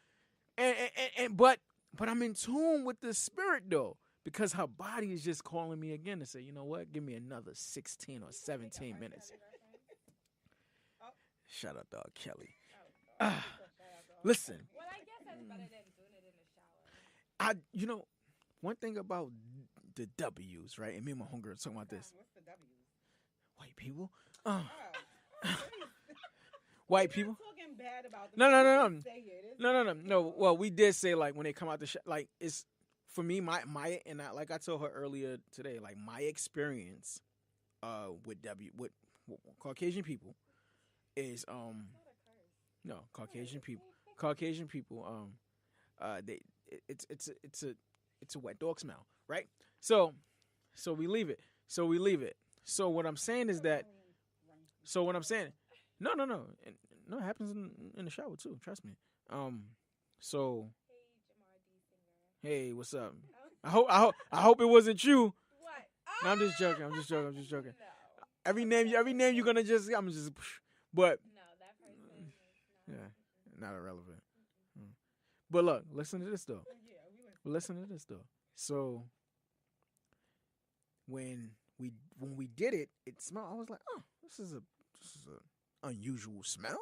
But I'm in tune with the spirit though, because her body is just calling me again to say, you know what? Give me another 16 or 17 minutes. Shout out to R. Kelly. Listen, Well, I guess that's better than doing it in the shower. one thing about the W's, right? And me and my homegirl talking about this. What's the W's? White people. Oh. White people. I'm talking bad about them. No. You can say it. It's- No. Well, we did say like when they come out the like it's for me my and like I told her earlier today, like my experience with Caucasian people is no Caucasian people it's a wet dog smell, right? So we leave it. So what I'm saying is that no, it happens in the shower too. Trust me. So hey, what's up? I hope it wasn't you. What? No, I'm just joking. I'm just joking. No. Every name you're gonna just but No, that person is not. yeah, not irrelevant. But look, listen to this though. Yeah, we listen. Listen to this though. So when we did it, it smelled. I was like, oh, this is this is an unusual smell.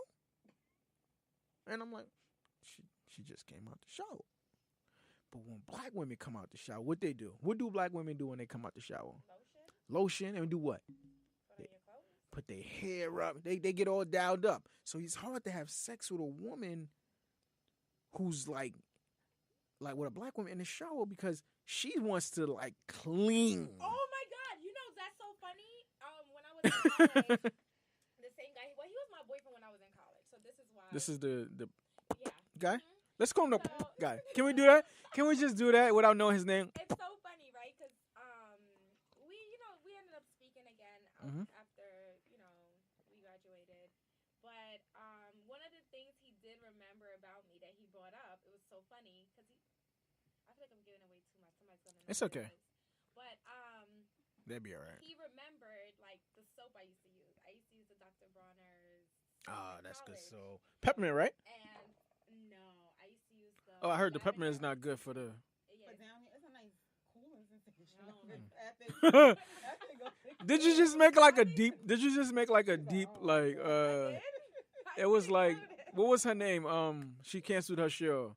And I'm like, she just came out the shower. But when black women come out the shower, what they do? What do black women do when they come out the shower? Lotion and do what? Put their hair up. They get all dialed up. So it's hard to have sex with a woman who's like with a black woman in the shower because she wants to like clean. Oh my God! You know that's so funny. When I was in college, the same guy. Well, he was my boyfriend when I was in college. So this is why. This is the yeah. guy. Mm-hmm. Let's call him the So- guy. Can we do that? Can we just do that without knowing his name? It's so funny, right? Because we ended up speaking again after we graduated. But one of the things he did remember about me that he brought up, it was so funny because I feel like I'm giving away too much. Somebody's gonna know. It's what okay. it is. But That'd be all right. he remembered like the soap I used to use. I used to use the Dr. Bronner's. Ah, that's good. college. So peppermint, right? And no, I used to use the. Oh, I heard the peppermint is lavender. not good for the. Yeah, But down here, it's a nice cooling sensation. No. Did you just make like a deep? Did you just make like a deep like? It was like what was her name? She canceled her show.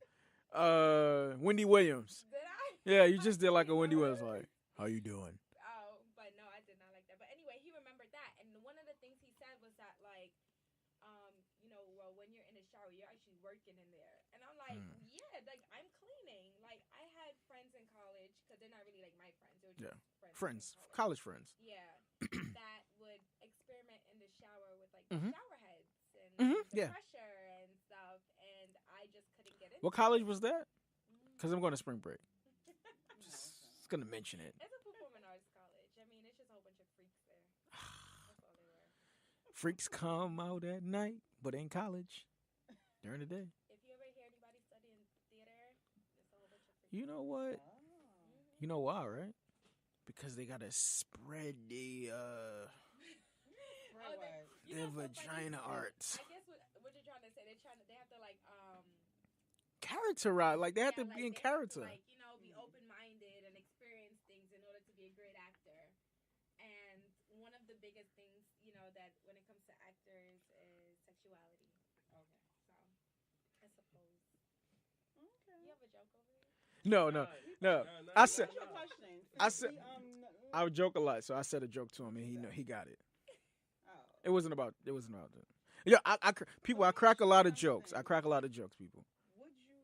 Wendy Williams. Did I? Yeah, you just did like a Wendy Williams. Like, how you doing? Oh, but no, I did not like that. But anyway, he remembered that, and one of the things he said was that like, well, when you're in the shower, you're actually working in there, and I'm like, yeah, like I'm cleaning. Like I had friends in college because they're not really like my friends. They were just friends. in College friends. Yeah, that would experiment in the shower with like Mhm. shower heads and the yeah. pressure and stuff, and I just couldn't get into What college was that? Because I'm going to spring break. Just gonna mention it. It's a performing arts college. I mean, it's just a whole bunch of freaks there. That's all they were. Freaks come out at night, but in college during the day. If you ever hear anybody studying theater, it's a whole bunch of freaks. You know what? You know why, right? Because they gotta spread the their vagina arts. I guess what you're trying to say, they have to like Characterize, like they have to be in they character. Have to, like, be open-minded and experience things in order to be a great actor. And one of the biggest things, that when it comes to actors is sexuality. Okay. So, I suppose. Okay. You have a joke over here? No. I said I would joke a lot, so I said a joke to him, and he got it. It wasn't about that. Yeah, I crack a lot of jokes. People. Would you?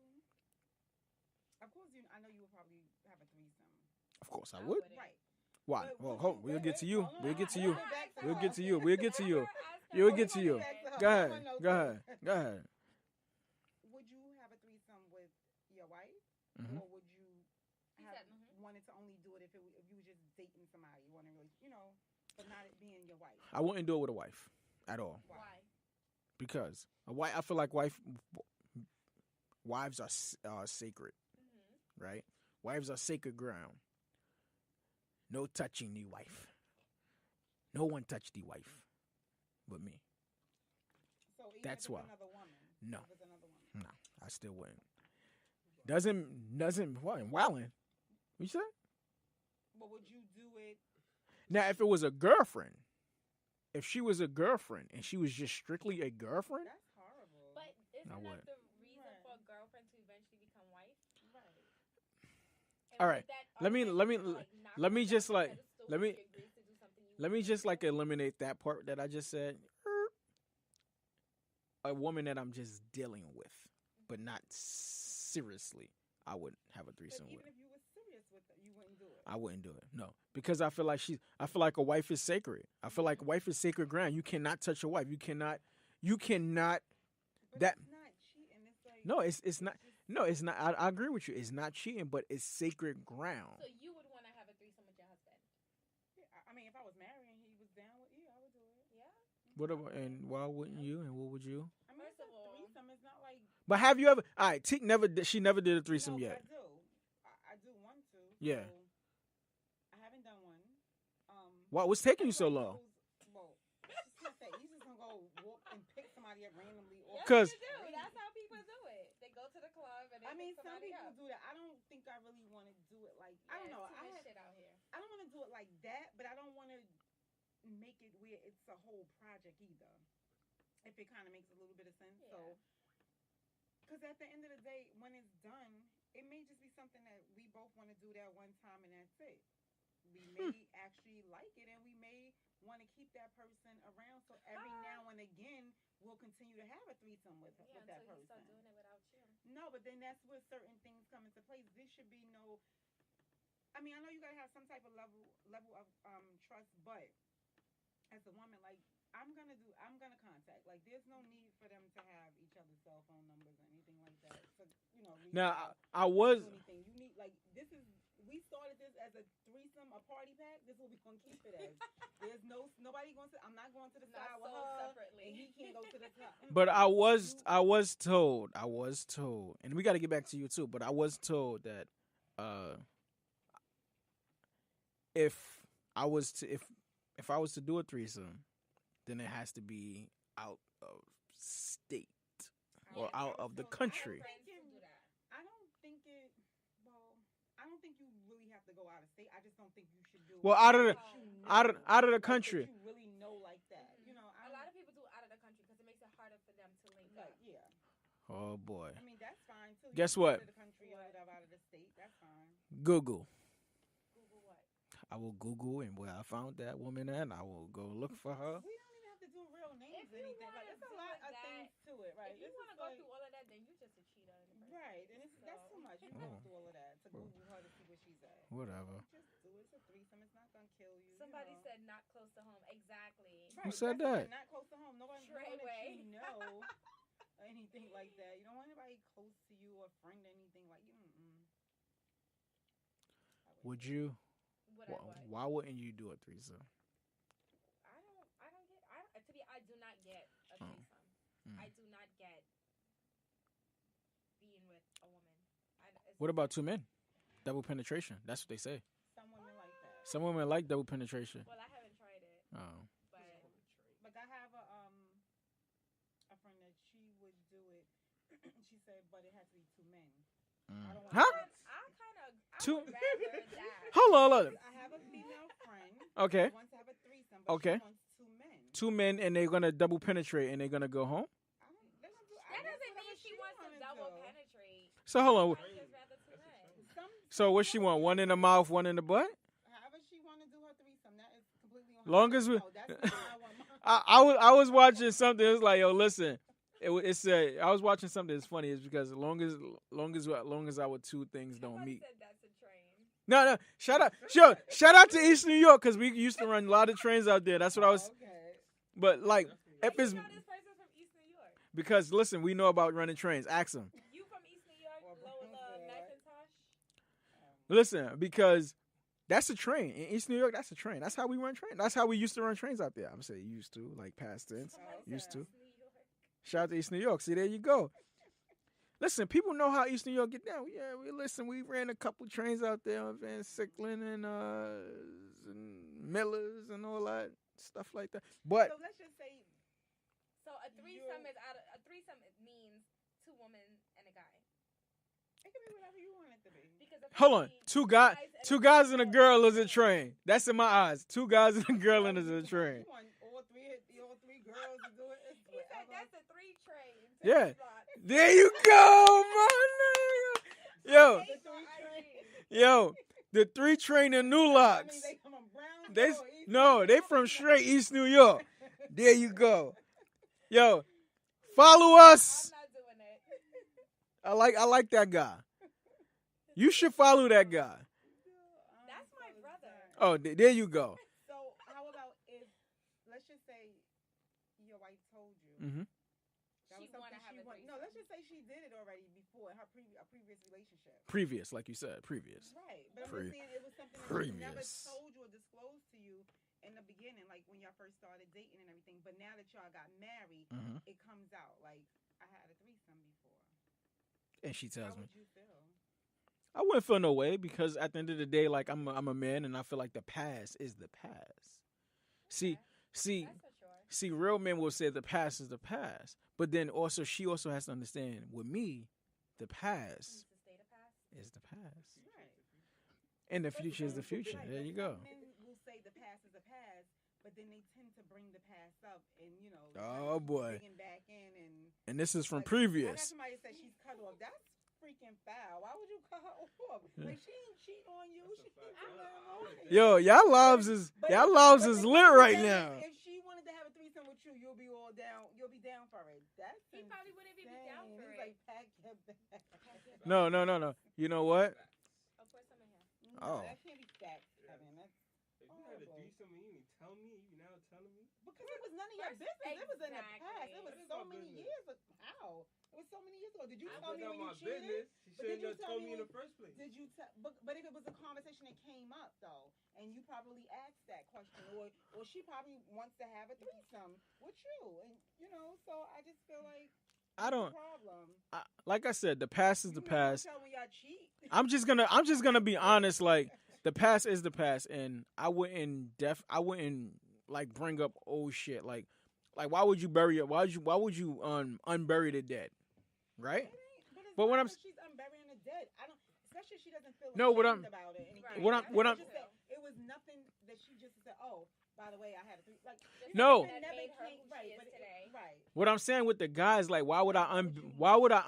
Of course, I know you would probably have a threesome. Of course, I would. Right. Why? But Well, would you- we'll get to you. Hold We'll on, get to I- you. I- I- We'll get to you. Never asked her. You'll Never get to you. Back to her. Go I ahead. wanna know Go ahead. first. Go ahead. Would you have a threesome with your wife, Mhm. or would you He have said, wanted to only do it if you were just dating somebody, you want to really, but not it being your wife? I wouldn't do it with a wife at all Why? because I feel like wives are sacred, right? Wives are sacred ground. No touching the wife. No one touched the wife, but me. So even That's if it's why. another woman. No. If it's another woman. No, I still wouldn't. Doesn't what? Wildin'. What you say? But would you do it? Now, if it was a girlfriend, if she was a girlfriend and she was just strictly a girlfriend, That's horrible. But isn't I that would. the reason Right. for a girlfriend to eventually become wife? Right. And All would right. that Let me- argument let me- to, like, knock let me you just, down like- the pedestal let if me- she agrees to do something you let me wouldn't just do? like eliminate that part that I just said. A woman that I'm just dealing with, but not seriously, I wouldn't have a But threesome even with. if you were serious with it, you wouldn't do it. I wouldn't do it. No, because I feel like a wife is sacred. I feel like a wife is sacred ground. You cannot touch a wife. You cannot. But that- it's not cheating. It's like No, it's not. just- No, it's not. I agree with you. It's not cheating, but it's sacred ground. So you would want to have a threesome with your husband? Yeah, I mean, if I was married and he was down with I would do it. Yeah. What about, and why wouldn't you? And what would you? I mean, First it's of a all- threesome. It's not like But have you ever? All right, Teak she never did a threesome no, yet. I do. I do want to. Yeah. So I haven't done one. Why was taking you so everybody long? knows- Well, it's just not that. He's just gonna go walk and pick somebody up randomly. Or Yes, 'Cause- you do. That's how people do it. They go to the club and they I mean, pick some somebody people up. do that. I don't think I really want to do it like I don't Yeah, know. too much shit out here. I don't want to do it like that, but I don't want to make it where it's a whole project either. If it kind of makes a little bit of sense. Yeah. So, because at the end of the day, when it's done, it may just be something that we both want to do that one time and that's it. We may actually like it and we may want to keep that person around. So every now and again, we'll continue to have a threesome with Yeah, that until you person. start doing it without you. No, but then that's where certain things come into place. There should be no. I mean, I know you gotta have some type of level of trust, but as a woman, like I'm gonna contact. Like, there's no need for them to have each other's cell phone numbers or anything like that. So reach Now, out, I was. do anything. You need like this is. We started this as a threesome, a party pack. This is what we gonna keep it as. There's nobody going to. I'm not going to the Not side with sold her, separately. and he can't go to the top. But I was told, and we got to get back to you too. But I was told that if I was to do a threesome, then it has to be out of state or out of the country. Friends who do that. I don't think it. Well, I don't think you really have to go out of state. I just don't think you should do. Well, it out of the that you know, out of the like, country. that you really know like that. A lot of people do out of the country because it makes it harder for them to link up. Like, yeah. Oh boy. I mean, that's fine too. Guess You can go what? Out of the country or whatever, out of the state, that's fine. Google. Google what? I will Google and where I found that woman at. I will go look for her. We don't even have to do real names If or you anything. wanna Like, there's a do lot it of that- things to it, right? If you This want to is go like- through all of that, then you just a cheater in the first Right, and that's So- too much. You don't have to do all of that to Google her to see where she's at. Whatever. Just do it. It's a threesome. It's not gonna kill you. Somebody you know. said not close to home. Exactly. Who said that's that? Not close to home. Nobody that Treyway. you know or anything like that. You don't want anybody close to you or friend or anything like you. Would you? What I what? Why wouldn't you do a threesome? I do not get a Oh. threesome. Mm. I do not get being with a woman. What about two men? Double penetration. That's what they say. Some women like that. Some women like double penetration. Well, I haven't tried it, Oh. but Like, I have a friend that she would do it. She said, but it has to be two men. I don't want Huh? I Two- would rather that. Hold on. I have a female friend. Okay. Who wants to have a threesome, but Okay. she wants two men. Two men and they're gonna double penetrate and they're gonna go home. They're gonna do, That doesn't mean she wants to double penetrate. So hold on. I'd just rather two men. So what she want? One in the mouth, one in the butt. However she want to do her threesome, that is completely on her. Long as we- No, that's not how I want mine. I was watching something. It was like, yo, listen. It said I was watching something. It's funny. It's because as long as our two things don't Somebody meet. said that's a train. No. Shout out to East New York because we used to run a lot of trains out there. That's what I was. Okay. But like, How if you it's know this person's from East New York? because listen, we know about running trains. Ask them. You from East New York, Or Lower Brooklyn. Macintosh? Listen, because that's a train in East New York. That's a train. That's how we run trains. That's how we used to run trains out there. I'm saying used to, like past tense. Somebody said Used to. East New York. Shout out to East New York. See, there you go. Listen, people know how East New York get down. Yeah, we ran a couple trains out there on Van Sicklen and Millers and all that stuff like that. But So let's just say So a threesome it means two women and a guy. it can be whatever you want it to be. Because if hold I on, mean two guys and a girl is a train. That's in my eyes. Two guys and a girl is a train. You want all three girls to do it. It's He said whatever. that's a 3 train. Yeah. There you go, my nigga. Yo, yo, the 3 train in New I mean, Locks. they come from Brownsville They or East no, New they York. from straight East New York. There you go. Yo, follow us. I'm not doing it. I like that guy. You should follow that guy. That's my brother. Oh, there you go. So how about if, let's just say, your wife told you Mm-hmm. that She was something wanna have a no, let's threesome. just say she did it already before in her previous relationship. Previous, like you said, previous. Right, but Pre- I'm just saying it was something that she never previous. told you or disclosed to you in the beginning, like when y'all first started dating and everything. But now that y'all got married, Mhm. it comes out like I had a threesome before. And she How tells me, would you feel? I wouldn't feel no way because at the end of the day, like I'm a man, and I feel like the past is the past. See, That's for sure. see, real men will say the past is the past, but then also she also has to understand with me, the past Needs to stay the past. is the past, Right. and the future is the future. Right, There but you go. some men will say the past is the past, but then they tend to bring the past up and Oh, boy. digging back in And this is from like, I got previous. somebody that said she's cut off. That's freaking foul. Why would you cut her off? Like she ain't cheating on you. She ain't doing nothing wrong. Yo, y'all lives is But lit the right thing is, now. If she wanted to have a threesome with you, you'll be all down. You'll be down for it. That's He probably wouldn't even be down for He's it. like, pack your bag. No. You know what? I'll put some in here. No, Oh. that can't be facts, Kevin. That's If you had a threesome and you didn't tell me, you now telling me? because it was none of your business. It was in the past. It was What is so my many business? years ago. How? It was so many years ago. Did you If tell it's me not when you my cheated? business, she But did shouldn't you have tell told me me in when- the first place. Did you tell? But if it was a conversation that came up though, and you probably asked that question, or she probably wants to have a threesome with you, and so I just feel like I don't. that's the problem. Like I said, the past is the You not gonna past. tell when y'all cheat. I'm just gonna be honest. Like the past is the past, and I wouldn't like bring up old shit. Like why would you bury it? Why would you unbury the dead? Right? But But it's what not I'm that she's unburying the dead. I don't, especially if she doesn't feel No, what ashamed I'm- about it. Anything. Right. what I'm- That's what I I'm- just said. It was nothing that she just said. Oh, by the way, I had a three. Like No. it That never made her came- who she right, is but it- today. right. What I'm saying with the guys, like why would I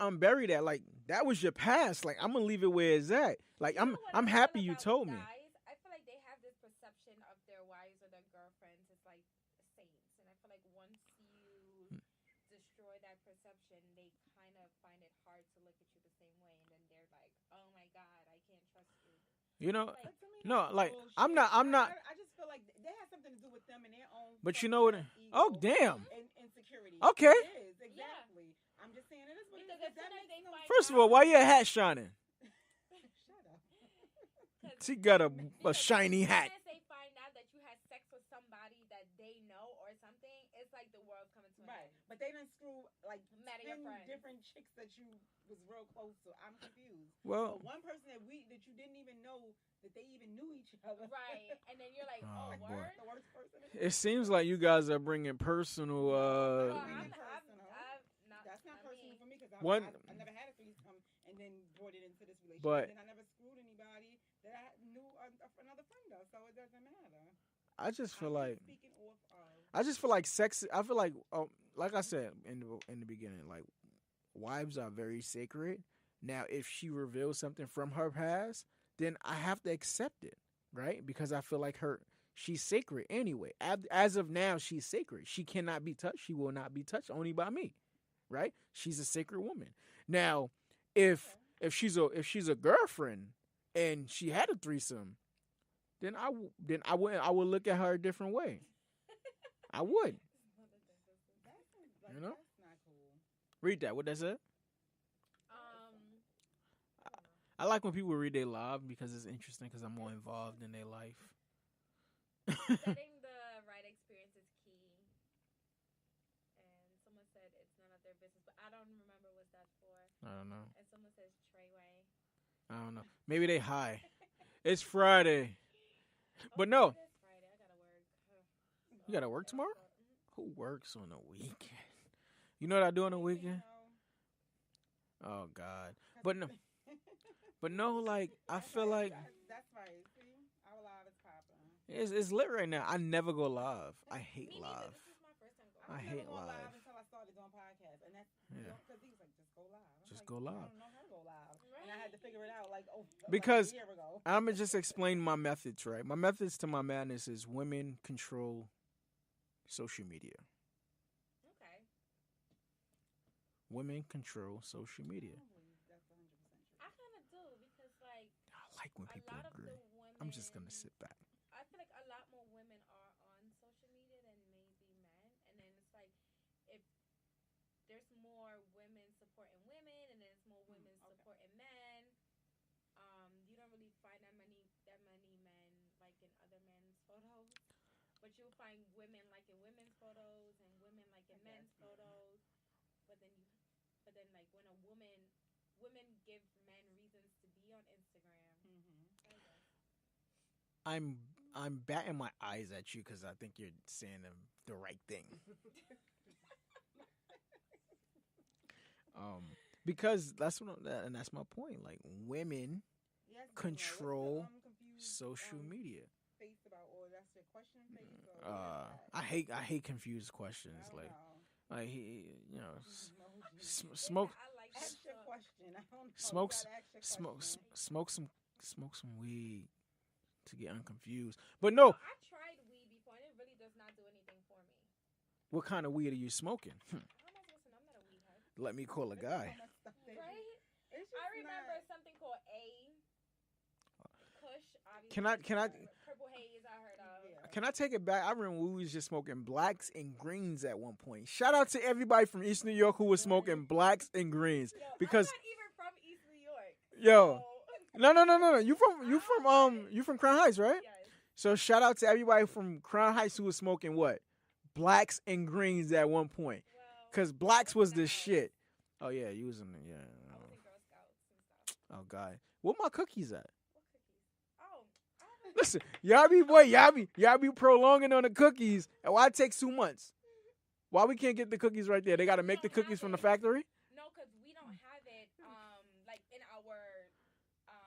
unbury that? Like that was your past. Like I'm gonna leave it where it's at. Like You know what I'm I happy feel you about told me. guys? I feel like they have this perception of their wives or their girlfriends as like saints, and I feel like once you destroy that perception, they kind of find it hard to look at you the same way, and then they're like, "Oh my God, I can't trust you." You know, Like, But to me, no, that's like bullshit. I'm not. I just feel like they have something to do with them and their own. But you fucking know what? ego Oh damn. And insecurity. Okay. It is exactly. I'm just saying it is what it Because is. as That soon as makes they no find First of sense. all, why your hat shining? Shut up. She got a because shiny as hat. soon as they find out that you had sex with somebody that they know or something, it's like the world's coming to an Right, end. but they didn't screw like Mad at your 10 friends. different chicks that you was real close to. I'm confused. Well, But one person that you didn't even know that they even knew each other. Right, and then you're like, Oh, "Oh, boy. word." The worst person. it seems like you guys are bringing personal. Well, Really I'm personal. not. That's not I personal mean, for me because One- I never had a threesome and then brought it into this relationship. But- and then I never screwed anybody that I knew another friend of, so it doesn't matter. I just feel I'm like just speaking off of. I just feel like sex. I feel like I said in the beginning, like wives are very sacred. Now, if she reveals something from her past, then I have to accept it, right? Because I feel like she's sacred anyway. As of now, she's sacred. She cannot be touched. She will not be touched only by me, right? She's a sacred woman. Now, if she's a girlfriend and she had a threesome, then I would look at her a different way. I would. That's You know? That's not cool. Read that. What that said? I like when people read their live because it's interesting because I'm more involved in their life. setting the right experience is key. And someone said it's none of their business, but I don't remember what that's for. I don't know. And someone says Treyway. I don't know. Maybe they high. It's Friday. But no. It is Friday. I gotta work. You gotta work tomorrow? Mhm. Who works on the weekend? You know what I do on the weekend? Oh God. But no, like I feel like That's right. See, our live is popping. it's lit right now. I never go live. I hate Me neither. live. This is my first time I going. hate never went live. until I started doing podcasts, and that's Yeah. because he was like, just go live. I'm Just like, go I live. don't know how to go live, and I had to figure it out like Because like a year ago. I'm gonna just explain my methods, right? My methods to my madness is women control social media. Okay. Women control social media. I don't believe that's 100% true. I kind of do because like I like when a people lot of agree. the women. I'm just gonna sit back. I feel like a lot more women are on social media than maybe men, and then it's like if there's more women supporting women, and then there's more women supporting men. You don't really find that many men like in other men's photos, but you'll find women like in women's photos and women like in men's photos. But then like when women give men reasons to be on Instagram. I guess. I'm batting my eyes at you because I think you're saying the right thing. Because that's my point. Like women Yes, control what's the, confused, social media. face about, or that's your question face, or I hate confused questions. I don't Like know. like he you know Emoji. smoke I like Ask that your stuff. question. I don't know. smoke You s- gotta ask your smoke question. smoke some weed to get unconfused. But no, I tried weed before, and it really does not do anything for me. what kind of weed are you smoking? How am I supposed to know? I'm not a weed head. Let me call a There's so guy. much stuff that Right? it's I just remember not. something called A. Kush, obviously. Can I Purple Haze, I heard of. Yeah. Can I take it back? I remember we was just smoking blacks and greens at one point. Shout out to everybody from East New York who was smoking blacks and greens. Yo, Because I'm not even from East New York. yo, So, no. You from Crown Heights, right? yes. So shout out to everybody from Crown Heights who was smoking what? Blacks and greens at one point. Well, Cause blacks was in the house. shit. Oh yeah, you was in the I was in Girl Scouts and stuff. Oh god. Where my cookies at? What cookies? Oh, I haven't. Listen, y'all be prolonging on the cookies. And why it takes 2 months? Why we can't get the cookies right there? They gotta make the cookies from the factory? No, because we don't have it like in our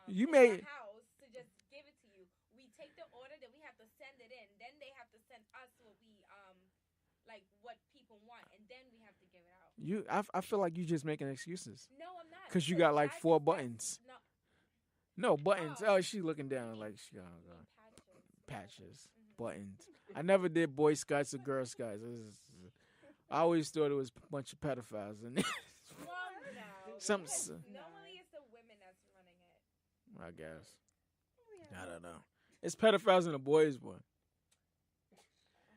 You in made- our house to just give it to you. We take the order, then we have to send it in. Then they have to send us what we like what people want, and then we have to give it out. I feel like you just making excuses. No, I'm not. Cause you because got like that's- 4 that's- buttons. No, No buttons. Oh. Oh, she looking down like she got you mean patches. patches, Mhm. buttons. I never did Boy Scouts or Girl Scouts. I always thought it was a bunch of pedophiles in there. Well, no. Some- because normally it's the women that's running it. I guess. I don't know. It's pedophiles in the boys' one.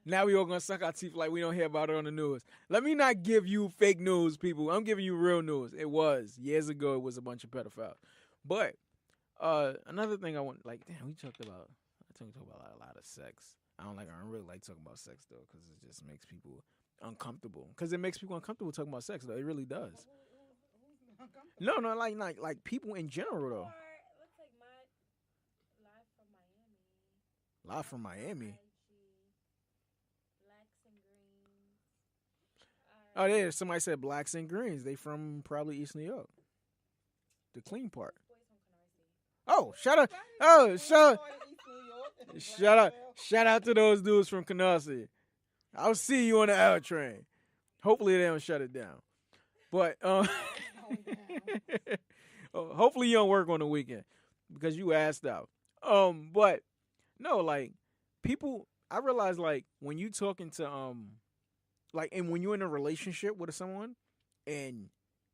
Now we all gonna suck our teeth like we don't hear about it on the news. Let me not give you fake news, people. I'm giving you real news. It was years ago. It was a bunch of pedophiles. But another thing I want, like, damn, we talked about. I think we talked about a lot of sex. I don't really like talking about sex though, because it just makes people uncomfortable. Because it makes people uncomfortable talking about sex though. It really does. Who's uncomfortable? No, like people in general though. Or it looks like my live from Miami. Live from Miami. IG, blacks and greens. Oh, yeah. Somebody said blacks and greens. They from probably East New York. The clean part. Boys from Canarsie. Oh, shout out. Oh, shout out to those dudes from Canarsie. I'll see you on the L train. Hopefully they don't shut it down. But hopefully you don't work on the weekend because you asked out. But no, like people, I realize like when you talking to like and when you're in a relationship with someone, and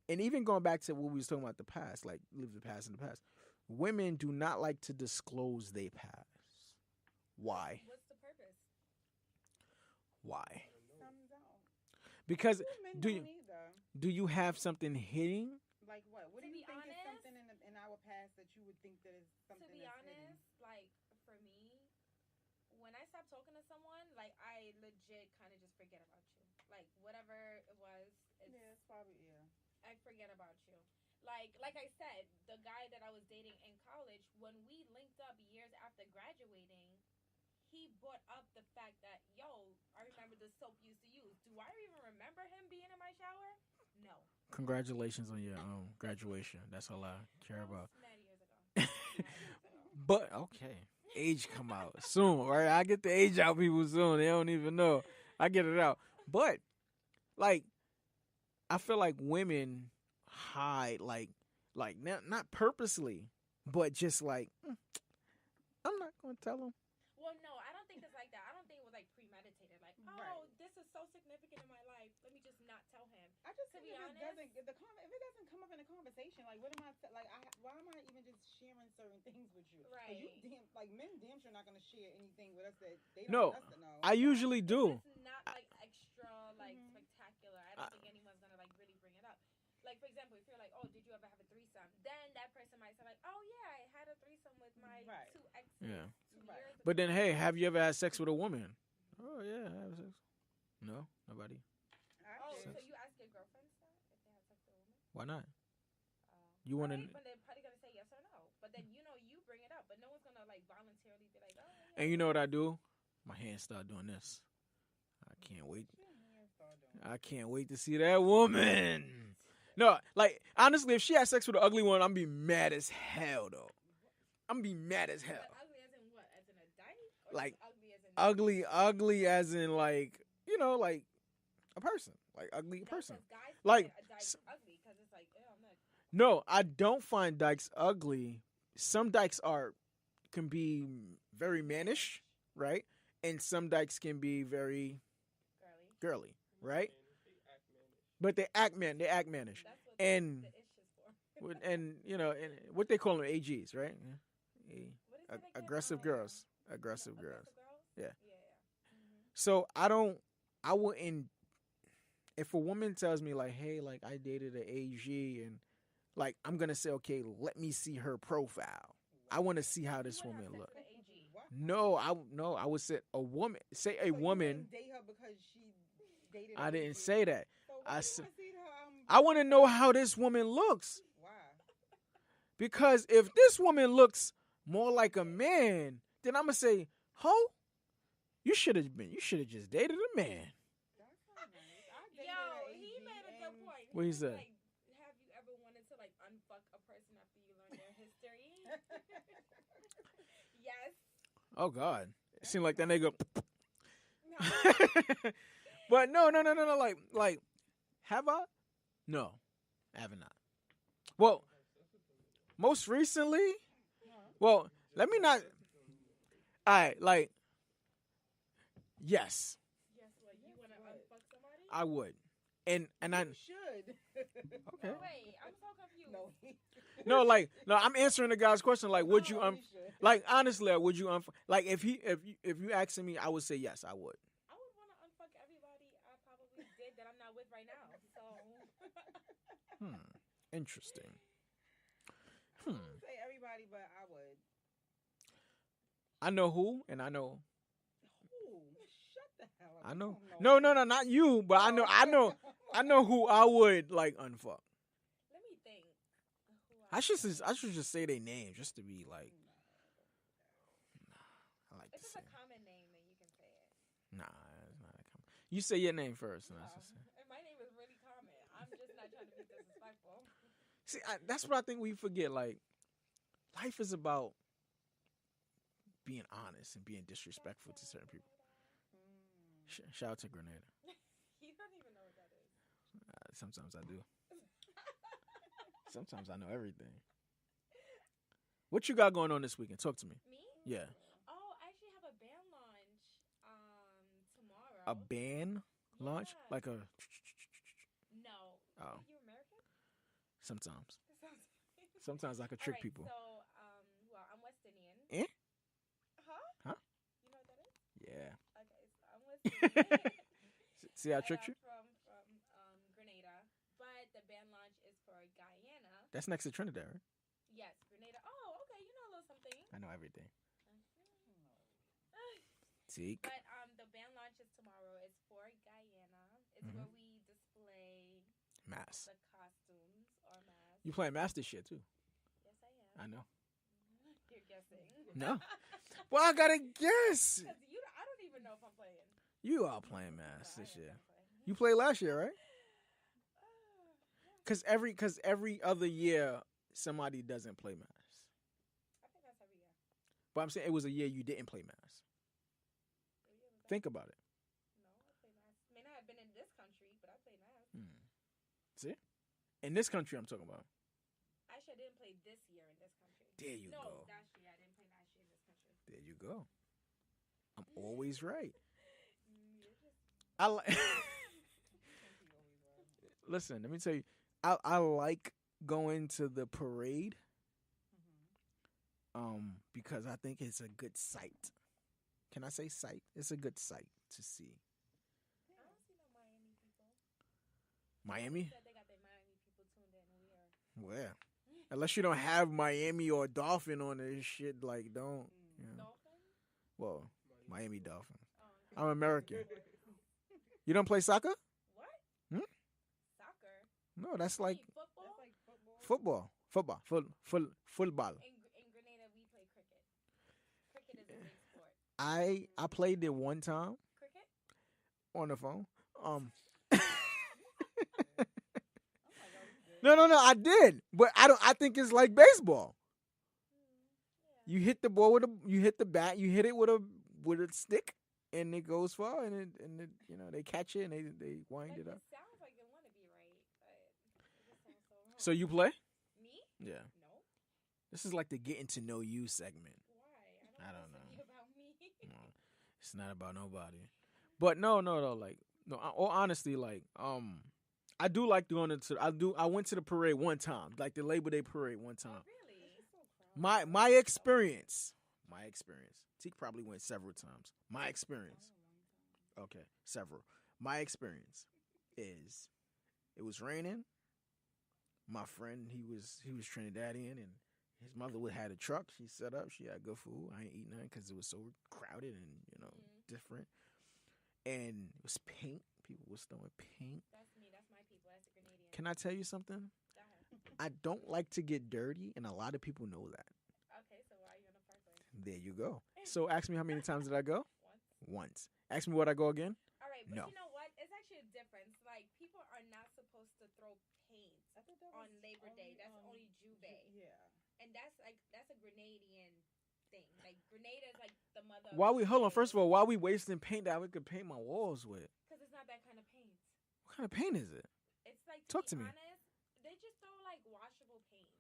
even going back to what we was talking about the past, like live the past in the past, women do not like to disclose their past. Why? What's the purpose? Why? Some don't. Because Men do don't you either. do you have something hidden? Like what? What To do you be think is honest- something in our past that you would think that is something To be that's hidden? honest, like for me, when I stop talking to someone, like I legit kind of just forget about you. Like whatever it was, Yeah, it's probably I forget about you. Like I said, the guy that I was dating in college, when we linked up years after graduating, he brought up the fact that, yo, I remember the soap you used to use. Do I even remember him being in my shower? No. Congratulations on your graduation. That's all I care That about. was mad years ago. Mad years ago. But okay, age come out soon, right? I get the age out people soon. They don't even know. I get it out. But like, I feel like women hide like not purposely, but just like I'm not gonna tell them. Well, no, I don't think it's like that. I don't think it was like premeditated. Like, oh, Right. this is so significant in my life. Let me just not tell him. I just To think be if it honest- doesn't if it doesn't come up in a conversation, like what am I why am I even just sharing certain things with you? 'Cause Right. men damn sure not gonna share anything with us that they No, don't want us to know. I usually do. It's not like extra, like spectacular. I don't think anyone's gonna like really bring it up. Like for example, if you're like, oh, did you ever have a threesome? Then that person might say like, oh yeah, I had a threesome with my Right. 2 exes Yeah. 2 Right. years ago. But then, hey, have you ever had sex with a woman? Oh yeah, I have sex. No, nobody. Oh, did. so you ask your girlfriends that if they have sex with a woman? Why not? Oh. You want Alright, to? but they're probably gonna say yes or no. But then you bring it up, but no one's gonna like voluntarily be like, oh. Yeah. And you know what I do? My hands start doing this. I can't wait. I can't wait to see that woman. No, like honestly, if she has sex with an ugly one, I'm be mad as hell though. I'm be mad as hell. But ugly as in what? As in a dyke? Or Like, just ugly as in ugly as in like like a person, like ugly person. Guys Like, find a dyke ugly because it's like, ew, I'm not. No, I don't find dykes ugly. Some dykes can be very mannish, right? And some dykes can be very girly, right? But they act mannish. That's what And the ish is for. and and what they call them AGs, right? What is it again? Aggressive girls. Aggressive girls. Yeah. Yeah. So I wouldn't, if a woman tells me like, hey, like I dated an AG and like I'm gonna say, okay, let me see her profile. I want to see how this woman look. No, I would say a woman. Say a woman. You didn't date her because she dated. I didn't say that. So I said I I want to know how this woman looks. Why? Because if this woman looks more like a man, then I'm gonna say, ho, you should have just dated a man. That's not nice. I dated Yo, an he AG made a good and- point. What he was said? Like, have you ever wanted to like unfuck a person after you learn their history? Yes. Oh God, it seemed like that nigga. No. But no. Like, have I? No, I have not. Well, most recently. Well, let me not. All right, like, yes, Yes, what you want to unfuck somebody? I would, and I. You should. Okay. Wait, I'm so confused. No. No, I'm answering the guy's question. Like, would you No, he should. like honestly, would you like if you asking me, I would say yes, I would. I would want to unfuck everybody I probably did that I'm not with right now. So. Interesting. I wouldn't say everybody, but I would. I know who, and I know. Ooh, shut the hell up. I You know. don't No, not you, but I know who I would like unfuck. Let me think. Who I should just say their name just to be like. I like If to it's say. a common name, then you can say it. Nah, it's not a common. You say your name first. And I should say. And my name is really common. I'm just not trying to be disrespectful. See, that's what I think we forget. Like, life is about being honest and being disrespectful to certain people. Shout out to Grenada. You don't even know what that is. Sometimes I do. Sometimes I know everything. What you got going on this weekend? Talk to me. Me? Yeah. Oh, I actually have a band launch tomorrow. A band launch? Yeah. Like a... No. Oh. You American? Sometimes. Sounds Sometimes I could trick Alright, people. So, well, I'm West Indian. Eh? Huh? Huh? You know what that is? Yeah. Okay, so I'm West Indian. See, I And tricked you? I'm from Grenada, but the band launch is for Guyana. That's next to Trinidad, right? Yes, Grenada. Oh, okay, you know a little something. I know everything. Teak. But the band launch is tomorrow. It's for Guyana. It's where we display Mass. the costumes or masks. You playing mass this year, too. Yes, I am. I know. You're guessing. No. Well, I gotta guess. Because I don't even know if I'm playing. You are playing mass No, this I am year. gonna play. You played last year, right? Yeah. Cause every other year somebody doesn't play mass. I think that's every year. But I'm saying it was a year you didn't play mass. What year was that? Think about it. No, I play mass. May not have been in this country, but I play mass. See? In this country I'm talking about. Actually, I didn't play this year in this country. There you no, go. last year. I didn't play last year in this country. There you go. I'm always right. You're just... I like. Listen, let me tell you. I like going to the parade. Because I think it's a good sight. Can I say sight? It's a good sight to see. I don't see no Miami people. Miami? They said they got their Miami people tuned in. We are. Where? Unless you don't have Miami or Dolphin on this shit, like don't. You know. Dolphins? Well, Miami Dolphins. Oh, I'm American. You don't play soccer? what? Hmm? Soccer? No, that's You like mean football? That's like football. football. Football. In Grenada, we play cricket. Cricket is a big sport. I played it one time Cricket? on the phone. Oh No, I did, but I think it's like baseball. Yeah. You hit the ball with you hit the bat, you hit it with a stick, and it goes far, and it they catch it and they wind Like, it up. it sounds like it want to be right, but it just sounds so wrong. So you play? Me? Yeah. No. This is like the getting to know you segment. Why? I don't want know. this to be about me. No, it's not about nobody. But no. Like no. All honesty, like I do like going into. I went to the parade one time, like the Labor Day parade one Oh, time. really? My experience. Teak probably went several times. My experience. Okay, several. My experience is it was raining. My friend, he was Trinidadian, and his mother had a truck. She set up. She had good food. I ain't eat nothing because it was so crowded and different. And it was paint. People was throwing paint. That's me. That's my people. That's the Grenadian. Can I tell you something? Go ahead. I don't like to get dirty, and a lot of people know that. Okay, so why are you on the parkway? There you go. So ask me how many times did I go? Once. Once. Ask me what I go again? All right, but No. you know what? It's actually a difference. Like, people are not supposed to throw paint on Labor Day. That's only Juve. Yeah. And that's a Grenadian thing. Like, Grenada is like the mother of Hold on. Juve. First of all, why we wasting paint that we could paint my walls with? Because it's not that kind of paint. What kind of paint is it? It's like, Talk to to be me. honest, they just throw, like, washable paints.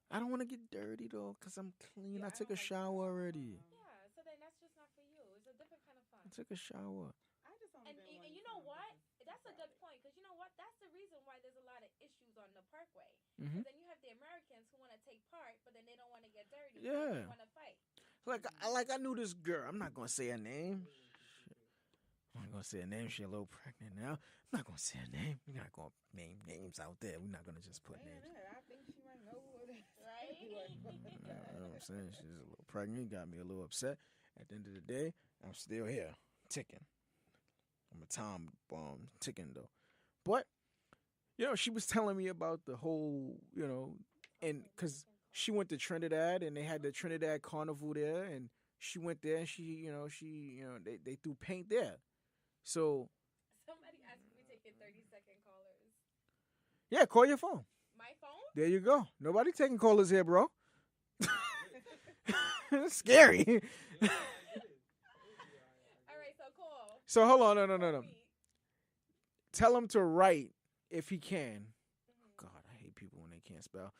I don't want to get dirty though, cause I'm clean. Yeah, I took a don't like shower that. already. Yeah, so then that's just not for you. It's a different kind of fun. I took a shower. I just only And, been and one you know time, what? but That's a good point, because you know what? That's the reason why there's a lot of issues on the parkway. Mhm. Because then you have the Americans who want to take part, but then they don't want to get dirty. Yeah. They want to fight. Like I knew this girl. I'm not gonna say her name. I'm not gonna say her name. She a little pregnant now. I'm not gonna say her name. We're not gonna name names out there. We're not gonna just put Man, names. I think she might know who it is. Right? You know what I'm saying? She's a little pregnant. Got me a little upset. At the end of the day, I'm still here, ticking. I'm a time bomb ticking though. But she was telling me about the whole, and because she went to Trinidad and they had the Trinidad Carnival there, and she went there and they threw paint there. So Somebody asked me to take 30-second callers. yeah, call your phone. My phone? There you go. Nobody taking callers here, bro. Scary. All right, so call. So hold on, no. Call me. Tell him to write if he can. God, I hate people when they can't spell.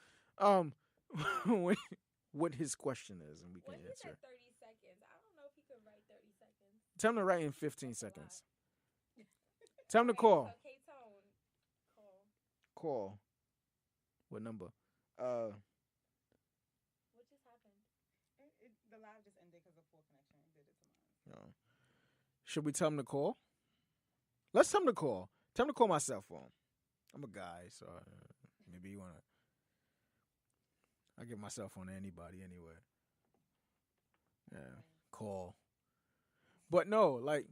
What his question is, and we can Well, he answer. said 30 seconds. I don't know if he could write 30 seconds. Tell him to write in 15 That's a lot. seconds. Tell him to call. So K-Tone, call. Call. What number? What just happened? The live just ended because of poor connection. It did it to mine. No. Should we tell him to call? Let's tell him to call. Tell him to call my cell phone. I'm a guy, so maybe you wanna. I give my cell phone to anybody anyway. Yeah, call. But no, like,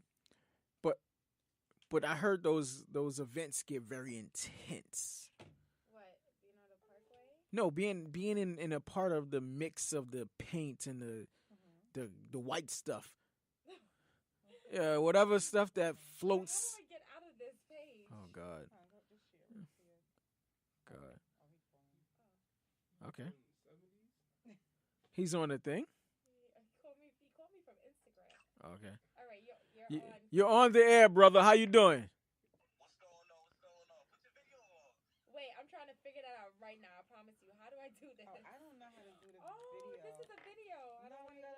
but I heard those events get very intense. What? Being on the parkway? No, being in a part of the mix of the paint and the white stuff. Yeah, whatever stuff that floats. How do I get out of this page? Oh God. God. Okay. He's on the thing. He called me from Instagram. Okay. All right, You, you're on. you're on the air, brother. How you doing? What's going on? Put your video on. Wait, I'm trying to figure that out right now. I promise you. How do I do this? Oh, I don't know how to do this Oh, video. this is a video. I No, don't want you to.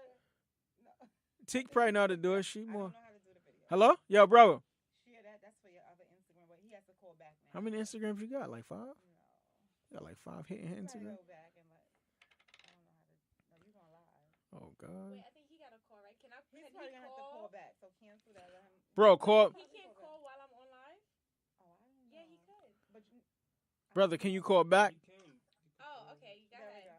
gotta. No, Teak probably know how to do it. She I more. don't know how to do the video. Hello? Yo, brother. Yeah, that's for your other Instagram, but he has to call back now. How many Instagrams you got? Like 5? No. You got like 5 hitting You gotta Instagram? go back and I don't know how to. No, you going live. Oh God. Wait, I think he got a call, right? Can He's he probably gonna have to call call? back. So cancel that. Let him. Bro, call. He can't call while I'm on live? Oh, I don't know. Yeah, he could. But you, Brother, can you call back? You can. Oh, okay. You got there we it. go.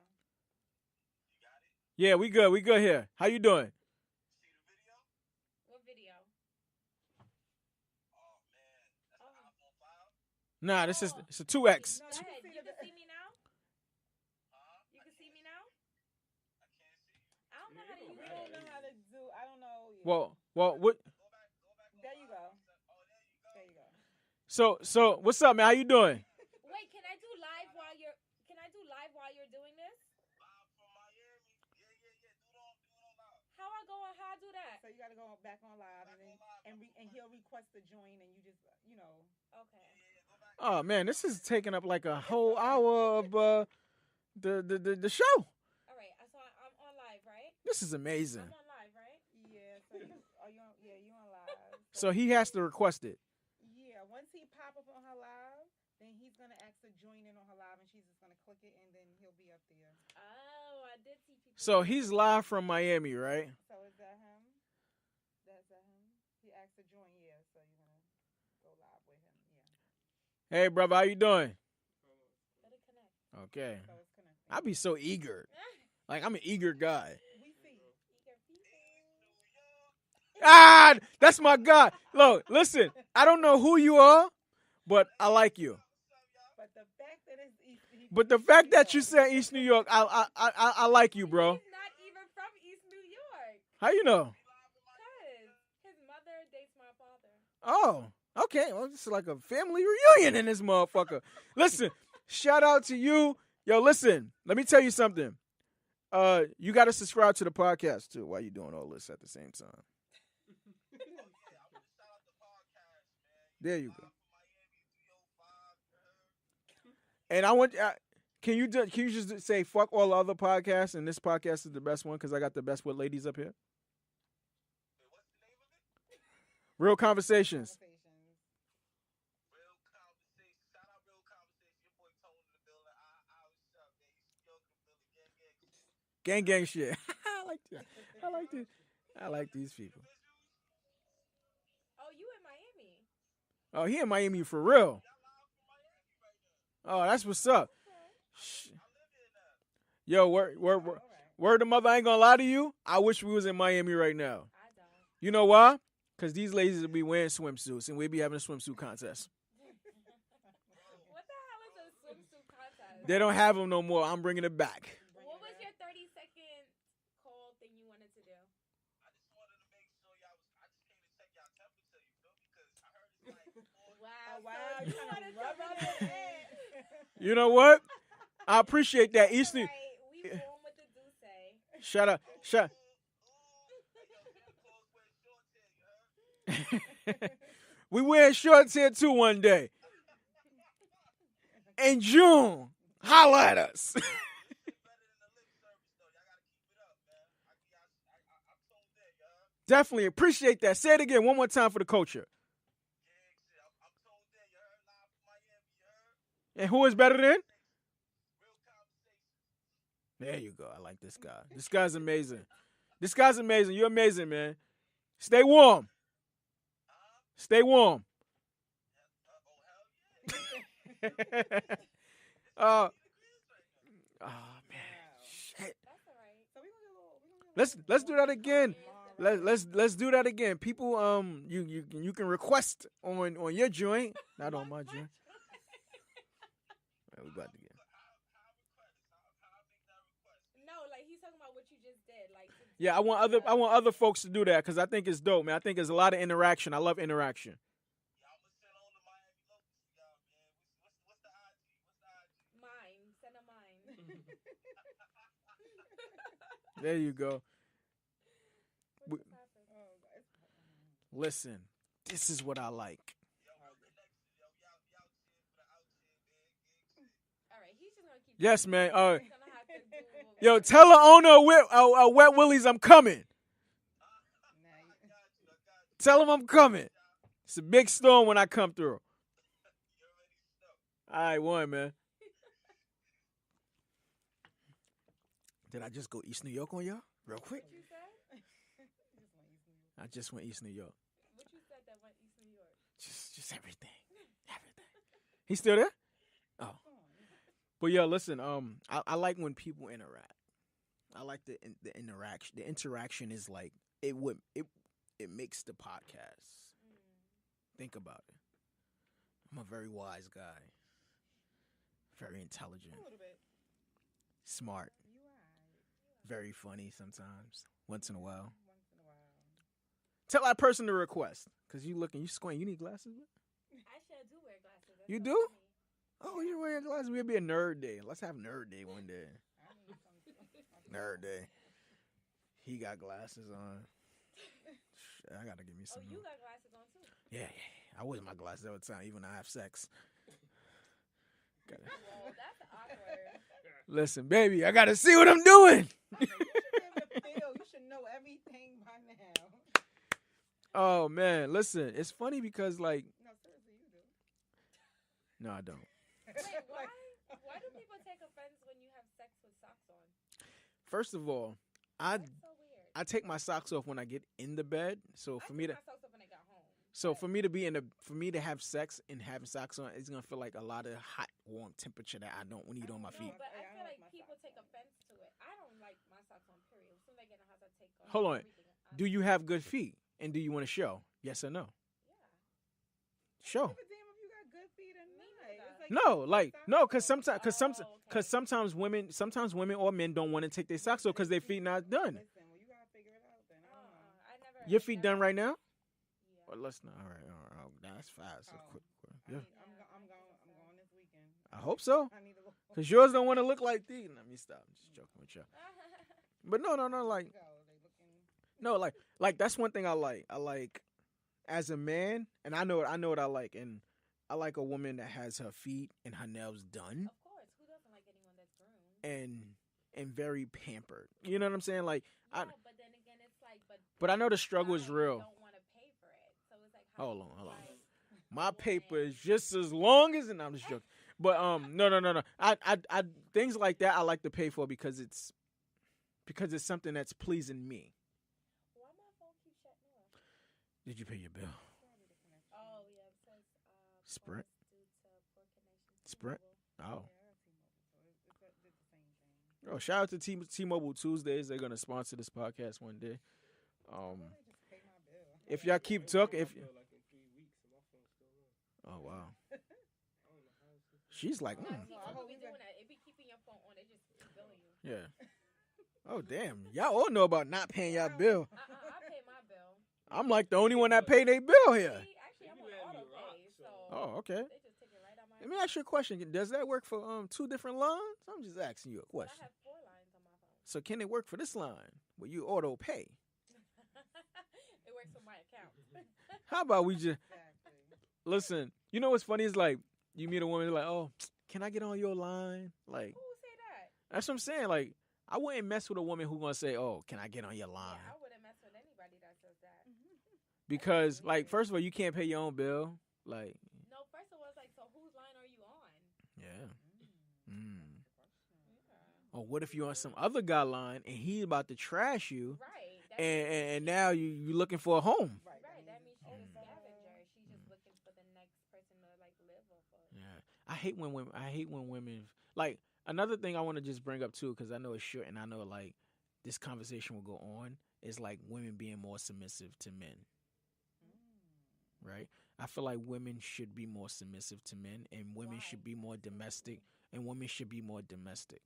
You got it? Yeah, we good. We good here. How you doing? See the video? What video? Oh man, that's Oh. the iPhone 5. Nah, this is Oh. it's a 2X. No, Go you ahead. can see You the- can see me now? Huh? You can see me now? I can't see you. I don't know how to We use don't it. know how to do. I don't know. Yeah. Well, what? Go back. There you go. Oh, there you go. There you go. So what's up, man? How you doing? Wait, can I do live while you're doing this? Live from Miami. Yeah. Do it on live. How I do that? So you got to go back on live, and he'll request to join, and you just Okay. Oh man, this is taking up like a whole hour of the show. All right. So I'm on live, right? This is amazing. I'm on live, right? Yeah. So you on live. So he has to request it. Yeah. Once he pop up on her live, then he's gonna ask to join in on her live, and she's just gonna click it, and then he'll be up there. Oh, I did see people. So he's live from Miami, right? So is that him? That's that him? He asked to join. Yeah. So you're gonna go live with him. Yeah. Hey, brother, how you doing? Let it connect. Okay. So it's connected. I be so eager. Like I'm an eager guy. We see. Eager people. Ah, that's my guy. Look, listen. I don't know who you are, but I like you. But the fact that it's East, But the fact that you said East New York, I like you, bro. He's not even from East New York. How you know? Cause his mother dates my father. Oh, okay. Well, this is like a family reunion in this motherfucker. Listen, shout out to you. Yo, listen, let me tell you something. You got to subscribe to the podcast, too, while you're doing all this at the same time. There you go. And I want, can you just say fuck all the other podcasts, and this podcast is the best one because I got the best with ladies up here? Real Conversations. Gang shit. I like that. I like these people. Oh, you in Miami? Oh, he in Miami for real. Oh, that's what's up. Yo, word to mother, I ain't gonna lie to you. I wish we was in Miami right now. I don't. You know why? Because these ladies will be wearing swimsuits, and we'll be having a swimsuit contest. What the hell is a swimsuit contest? They don't have them no more. I'm bringing it back. What was your 30-second call thing you wanted to do? I just wanted to make sure y'all was. I just came to check y'all temperature, you feel me? Because I heard it's like. Wow. Oh, wow. So You you wanted to rub rub it it in. in. You know what? I appreciate that. That's Eastern. right. We born with the Duce. Shut up. Shut. We wearing shorts here too one day. In June, holla at us. Definitely appreciate that. Say it again one more time for the culture. And who is better than? There you go. I like this guy. This guy's amazing. This guy's amazing. You're amazing, man. Stay warm. Stay warm. Oh man, shit. That's all right. So we gonna get a little. Let's do that again. Let's do that again. People, you can request on your joint, not on my joint. Right, we about to get. No, like he's talking about what you just did. Like. Yeah, I want other folks to do that because I think it's dope, man. I think there's a lot of interaction. I love interaction. Mine. Send a mine. There you go. What just happened? Listen, this is what I like. All right, he's just gonna keep. Yes, man. He's gonna have to do. Yo, tell the owner of Wet Willie's I'm coming. Tell him I'm coming. It's a big storm when I come through. All right, one, man. Did I just go East New York on y'all real quick? What you said? I just went East New York. What you said that went East New York? Just everything. He still there? Oh. But yeah, listen. I like when people interact. I like the interaction. The interaction is like it makes the podcast. Think about it. I'm a very wise guy. Very intelligent. A little bit. Smart. You are. Very funny sometimes. Once in a while. Once in a while. Tell that person to request. Cause you squint. You need glasses, man? Actually, I do wear glasses. That's You so do? funny. Oh, you're wearing glasses. We'll be a nerd day. Let's have nerd day one day. I need some. Nerd day. He got glasses on. I gotta give me Oh, some. you got glasses on too. Yeah. I wear my glasses all the time, even when I have sex. Gotta- Whoa, that's awkward. Listen, baby, I gotta see what I'm doing. You should be able to feel. You should know everything by now. Oh man, listen, it's funny because like, No, seriously, you do. no, I don't. Wait, why? Why do people take offense when you have sex with socks on? First of all, I That's so weird. I take my socks off when I get in the bed. So for I me took to my socks off when I got home. so but- for me to be for me to have sex and having socks on, it's gonna feel like a lot of hot, warm temperature that I don't need on my No, feet. but Yeah, I I feel like like my people socks take on. offense to it. I don't like my socks on. Period. As soon as I get in the house, I take off. Hold on. everything. Do you have good feet? And do you want to show? Yes or no? Yeah. Show. Give a damn if you got good feet or Me not. neither. It's like No, you like put no, socks cause on. sometimes, okay. sometimes women or men don't want to take their socks off because their feet not done. Listen, well, you gotta figure it out then. I don't know. I never. Your feet done right now? Yeah. Well, let's not. All right. Oh, that's fast. Oh. Quick. I Yeah. need, I'm going this weekend. I hope so. I need a little. Cause yours don't want to look like these. Let me stop. I'm just joking with you. But no, like Go. They looking. no, like that's one thing I like. I like as a man, and I know what I like, and I like a woman that has her feet and her nails done Of course, who doesn't like anyone that's groomed? and very pampered. You know what I'm saying? Like Yeah, I, but then again, it's like, but I know the struggle is guys real. Don't want to pay for it, so it's like, how Hold do on, you hold on. like- My paper is just as long as, and I'm just joking. But no. I things like that I like to pay for because it's something that's pleasing me. Why my phone keep shutting off? Did you pay your bill? Oh yeah, it says Sprint? pause due to poor connection. Sprint? T-Mobile. Oh. Yeah, I got T-Mobile, so it's the same thing. Oh, shout out to T-Mobile Tuesdays. They're gonna sponsor this podcast one day. Why don't they just pay my bill? If y'all keep talking, if Like in 3 weeks, and my phone's still on. oh wow, I don't know how it's she's like, No, Mm. T-Mobile hope be you got- doing that. It be keeping your phone on. They just keep billing you. yeah. Oh damn, y'all all know about not paying y'all bill. I pay my bill. I'm like the only one that pay their bill here. See, actually, I'm You on let me auto rock, pay, so- so Oh, okay. they just take it right out my. Let me ask you a question. Does that work for two different lines? I'm just asking you a But I question. have 4 lines on my phone. So can it work for this line where you auto pay? It works for my account. How about we just Exactly. listen? You know what's funny is like you meet a woman like, oh, can I get on your line? Like Who would say that? that's what I'm saying. Like I wouldn't mess with a woman who gonna say, oh, can I get on your line? Yeah, I wouldn't mess with anybody that says that. Because like first of all, you can't pay your own bill. Like No, first of all, it's like, so whose line are you on? yeah. Mm. Yeah. Or what if you're on some other guy line and he about to trash you, Right. That and now you looking for a home? Right. Right. That means she's a scavenger. She's just looking for the next person to like live off of. Yeah, I hate when women like another thing I want to just bring up too because I know it's short and I know like this conversation will go on is like women being more submissive to men. Right? I feel like women should be more submissive to men and women Why? should be more domestic and women should be more domestic.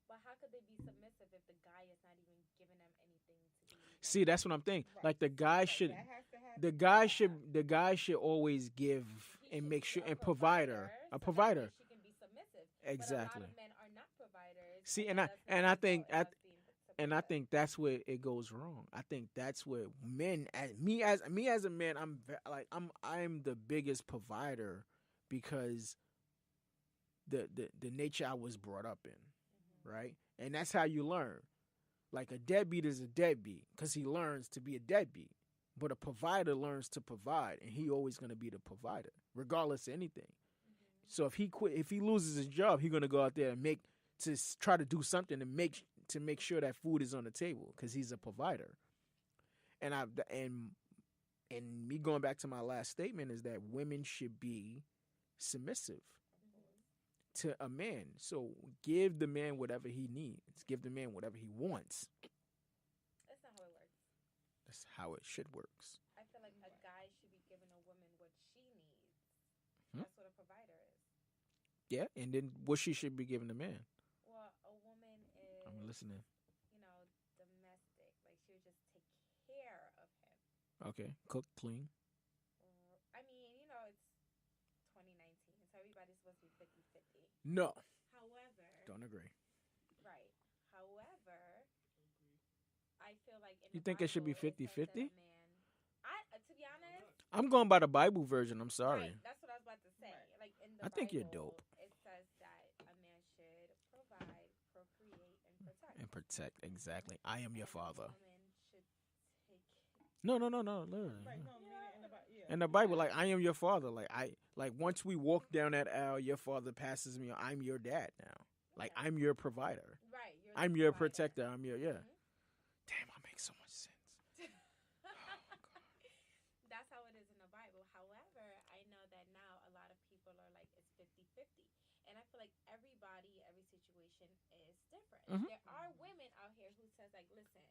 But how could they be submissive if the guy is not even giving them anything to be? See, that's what I'm thinking. Right. Like the guy Right, should that has to happen. the guy should always give He and should make be sure a and provider, so a that provider. way she can be submissive. Exactly. But a lot of men are not providers. See, and and that I does not think result in us being and I submissive. think that's where it goes wrong. I think that's where men, me as a man, I'm the biggest provider because the nature I was brought up in, right? And that's how you learn. Like a deadbeat is a deadbeat because he learns to be a deadbeat, but a provider learns to provide, and he always gonna be the provider, regardless of anything. So if he loses his job, he's gonna go out there and try to do something to make sure that food is on the table because he's a provider. And me going back to my last statement is that women should be submissive to a man. So give the man whatever he needs. Give the man whatever he wants. That's not how it works. That's how it should work. I feel like a guy should be giving a woman what she needs. Hmm? That's what a provider is. Yeah, and then what she should be giving the man. Well, a woman is, I'm listening. you know, domestic. Like she would just take care of him. Okay, cook, clean. I mean, you know, it's 2019, so everybody's supposed to be 50-50. No, However, don't agree. right. However, I feel like in You the think it should be Bible, it says that 50-50? a man- I I'm going by the Bible version. I'm sorry. Right, that's what I was about to say. Right. Like in the I think you're Bible, dope. it says that a man should provide, procreate, and protect. And protect. Exactly. I am your And father. a woman should take. No. Literally. Right. No, You meaning know, in the Bible. Yeah. In the Bible, like I am your father. Like once we walk down that aisle, your father passes me. I'm your dad now. Like Yeah. I'm your provider. Right. You're I'm the your provider. protector. I'm your yeah. Mhm. Damn, I make so much sense. That's how it is in the Bible. However, I know that now a lot of people are like it's 50-50. And I feel like everybody, every situation is different. Mhm. There are women out here who says like, listen,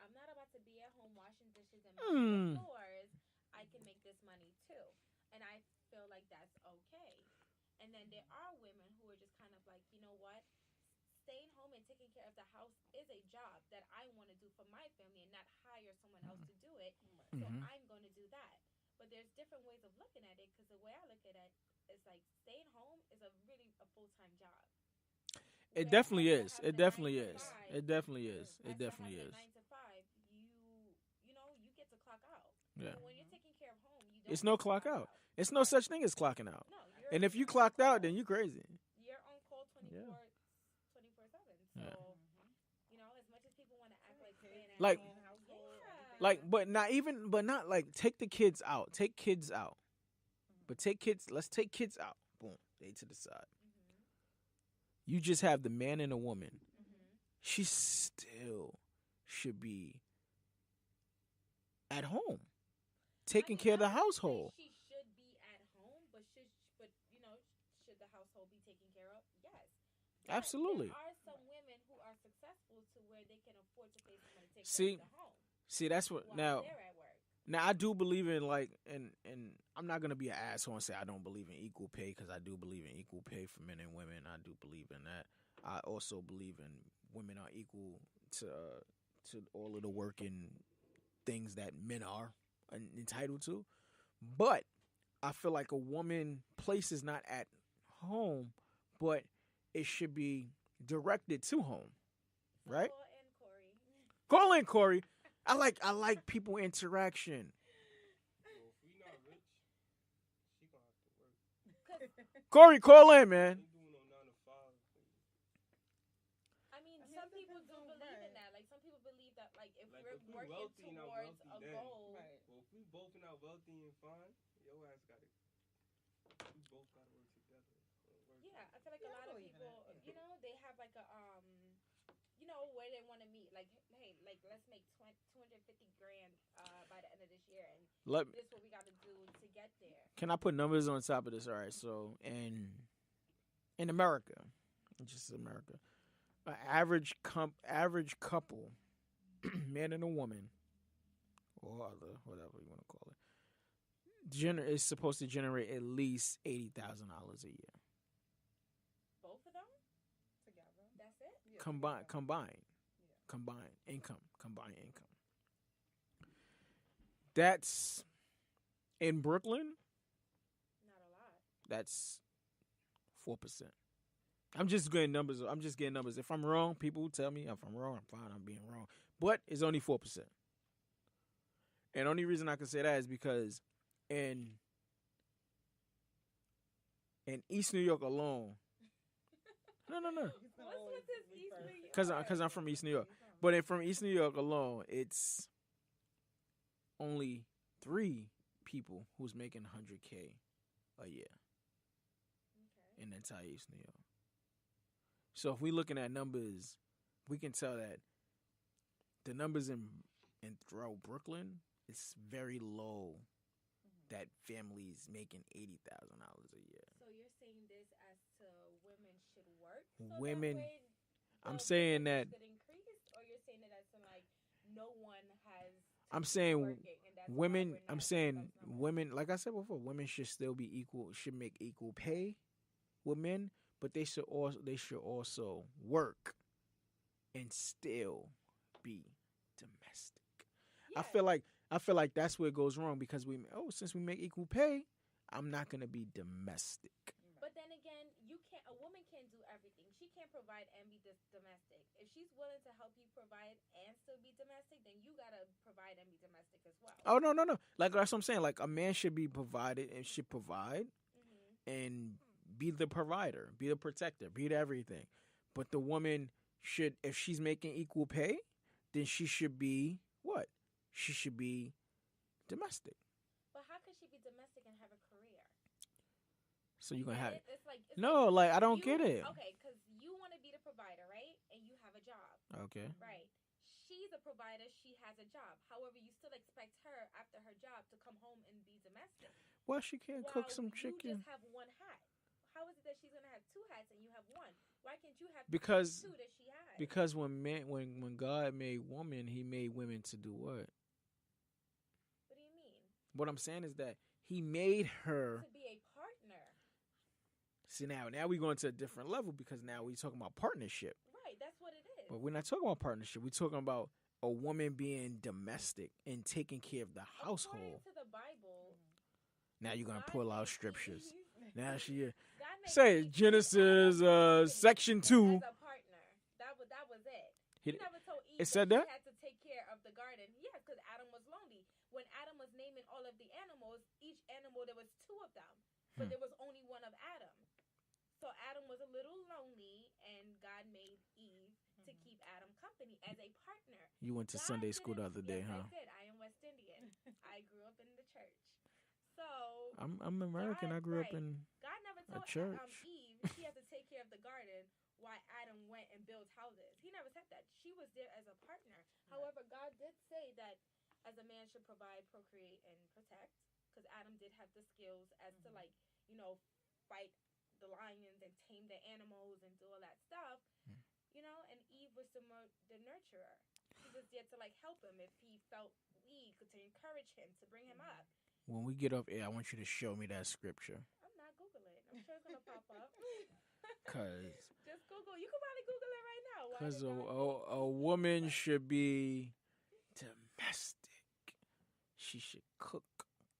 I'm not about to be at home washing dishes and Mm. mopping the floors. I can make this money too. And I feel like that's okay. And then there are women who are just kind of like, you know what? Staying home and taking care of the house is a job that I want to do for my family and not hire someone else to do it. So Mhm. I'm going to do that. But there's different ways of looking at it because the way I look at it is like staying home is a really a full-time job. It Where definitely as is. to have It the definitely 9 to is. 5, It definitely is. as It to have definitely the is. 9 to 5, you know, you get to clock out. Yeah. But when you're taking care of home, you don't It's no get to clock out. out. It's no such thing as clocking out. No, And if you you're clocked on out, call. then you crazy. You're on call 24 24/7. So, Yeah. you know, as much as people want to act like staying at Like- home, household, yeah. everything. Like, but not like take the kids out. Take kids out. But let's take kids out. Boom. They to the side. Mhm. You just have the man and a woman. Mhm. She still should be at home. Taking I mean, care of I the wouldn't say household. She should be at home, but you know, should the household be taken care of? Yes. But Absolutely. There are some women who are successful to where they can afford to pay someone to take See, care of the home See, that's what while now. they're at work. Now I do believe in and I'm not gonna be an asshole and say I don't believe in equal pay because I do believe in equal pay for men and women. I do believe in that. I also believe in women are equal to all of the work and things that men are entitled to. But I feel like a woman place is not at home, but it should be directed to home, So right? Call in Corey. Call in, Corey. I like people interaction. Well, if we not rich, she gonna have to work. Corey, call in, man. Ain't doing no 9 to 5. I mean, I mean, some it people depends do on- believe in right. that. Like, some people believe that, like, if Like, we're if we working wealthy and I'm towards wealthy, a then- goal, Right. Well, if we both not wealthy and fine, your ass got it. We both gotta work together. yeah, I feel like Yeah, a I lot of believe in people, it, yeah. you know, they have like a you know, where they want to meet. Like, hey, like let's make 250 grand by the end of this year, and Let this is what we got to do to get there. Can I put numbers on top of this? All right, so in America, just America, an average couple, man and a woman, or other whatever you want to call it, is supposed to generate at least $80,000 a year Both of them Together. That's it. Yeah, combined together. combined income. That's in Brooklyn. Not a lot. That's 4%. I'm just getting numbers. If I'm wrong, people tell me. If I'm wrong, I'm fine. I'm being wrong. But it's only 4%. And the only reason I can say that is because in East New York alone. No. He's gonna What's always with this be East first. New York? Cause I'm from East New York. He's from- But from East New York alone, it's only 3 people who's making $100K a year Okay. in the entire East New York. So if we're looking at numbers, we can tell that the numbers in throughout Brooklyn, it's very low that families making $80,000 a year. So you're saying this as to women should work? So Women- That way I'm the saying percentage that- could increase, or you're saying it as in like no one has. to I'm be saying working, and that's why women. we're I'm not saying those numbers. women. Like I said before, women should still be equal. Should make equal pay with men, but they should also work and still be domestic. Yeah. I feel like that's where it goes wrong because since we make equal pay, I'm not gonna be domestic. But then again, you can't a woman can't do everything. She can't provide and be domestic. If she's willing to help you provide and still be domestic, then you gotta provide and be domestic as well. Oh no. Like that's what I'm saying. Like a man should be provided and should provide and be the provider, be the protector, be the everything. But the woman should, if she's making equal pay, then she should be what? She should be domestic. But how can she be domestic and have a career? So you're gonna have It's like no, like I don't get it. Okay, because you want to be the provider, right? And you have a job. Okay. Right. She's a provider. She has a job. However, you still expect her after her job to come home and be domestic. Well, she can't cook some You chicken. just have one hat. How is it that she's gonna have two hats and you have one? Why can't you have Because two that she has? because when God made woman, He made women to do what? What do you mean? What I'm saying is that He made her. To be a partner. See now we're going to a different level because now we're talking about partnership. Right. That's what it is. But we're not talking about partnership. We're talking about a woman being domestic and taking care of the household. According to the Bible. Now you're gonna God pull out made scriptures. Eve- Now she God made say Eve Genesis section 2. as a partner. That was it. He never told Eve It said she that? had to take care of the garden. Yeah, because Adam was lonely. When Adam was naming all of the animals, each animal there was two of them, but there was only one of Adam. So Adam was a little lonely, and God made Eve to keep Adam company as a partner. You went to God Sunday school the didn't- other day, yes, huh? I did. I am West Indian. I grew up in the church. So I'm American. I grew up in God never told church. Eve she had to take care of the garden while Adam went and built houses. He never said that. She was there as a partner. However, God did say that as a man should provide, procreate, and protect, because Adam did have the skills as to fight the lions and tame the animals and do all that stuff. And Eve was the nurturer. She was there to help him if he felt weak, to encourage him, to bring him up. When we get off air, I want you to show me that scripture. I'm not Googling. I'm sure it's gonna pop up. Cause Just Google. You can probably Google it right now. Why Because did God a woman should be domestic. She should cook,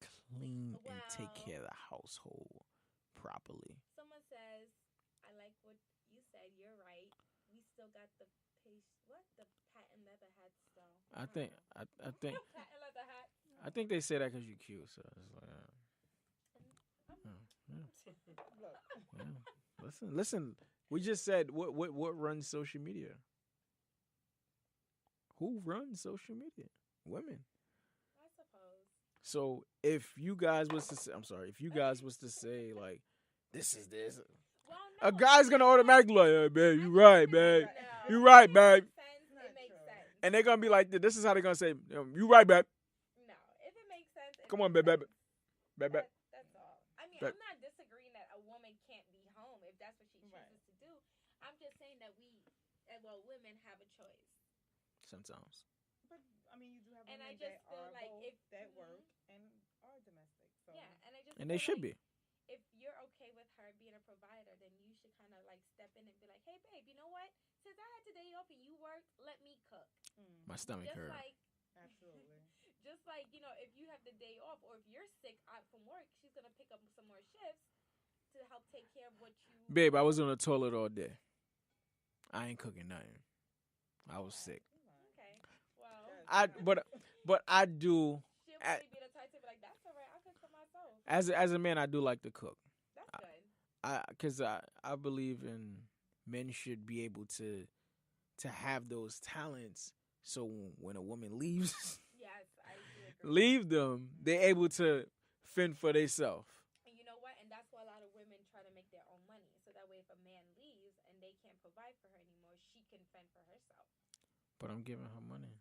clean, and take care of the household properly. Someone says, I like what you said. You're right. We still got the patent leather hats still. I think patent leather hats. I think they say that because you're cute. So it's like, yeah. Listen. We just said what runs social media? Who runs social media? Women. I suppose. So if you guys was to say, I'm sorry, if you guys was to say like, this is this, Well, a guy's gonna automatically like, hey, babe, you right, babe, you right, babe, It makes sense. and they're gonna be like, this is how they're gonna say, you right, babe. No, if it makes sense. Come on, babe. That's all. I mean, Babe. I'm not disagreeing that a woman can't be home if that's what she chooses to do. I'm just saying that women have a choice. Sometimes. But I mean, you do have And women I just that feel are like both if- that work and are domestic. So Yeah, and I just And they feel should like be. If you're okay with her being a provider, then you should kind of step in and be like, hey, babe, you know what? Since I had today off and you worked, let me cook. My stomach Just hurt. absolutely. Just like, if you have the day off or if you're sick out from work, she's going to pick up some more shifts to help take care of what you... Babe, I was on the toilet all day. I ain't cooking nothing. I was sick. Okay. Well, But I do. she'll probably be the type to be like, that's all right. I'll cook for myself. As a man, I do like to cook. That's good. Because I believe in men should be able to have those talents. So when a woman leaves, Yes, I do agree. leave them, they're able to fend for themselves. And you know what? And that's why a lot of women try to make their own money. So that way if a man leaves and they can't provide for her anymore, she can fend for herself. But I'm giving her money.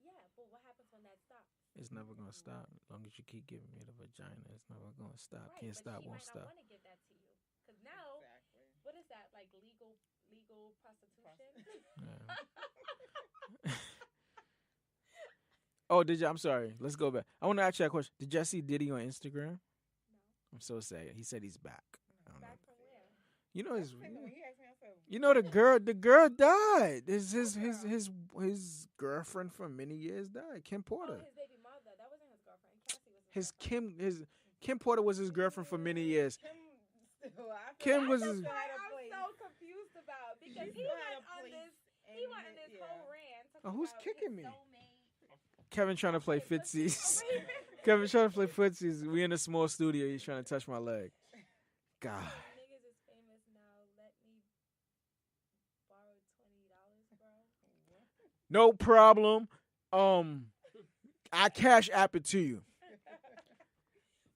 Yeah, but what happens when that stops? It's never gonna stop. As long as you keep giving me the vagina, it's never gonna stop. Right, Can't but stop, she won't might stop. not want to give that to you. Because now, Exactly. what is that? Like legal prostitution? Yeah. Oh, I'm sorry. Let's go back. I want to ask you a question. Did y'all see Diddy on Instagram? No. I'm so sad. He said he's back. I don't know. Back from where? You know his. When he asked me, I said, You know the girl died. His girlfriend for many years died. Kim Oh, Porter. his baby mother. That wasn't his girlfriend. Cassie was His Kim Porter was his girlfriend for many years. Kim still, I feel Kim like was I his- still had a I'm place. so about because She's he got went a on place this. in He went on it, this yeah. whole rant talking Oh, who's about kicking his me? soulmate. Kevin trying to play Okay, but see, footsies. over here. Kevin trying to play footsies. We in a small studio. He's trying to touch my leg. God. Niggas is famous now. Let me borrow $20, bro. No problem. I cash app it to you.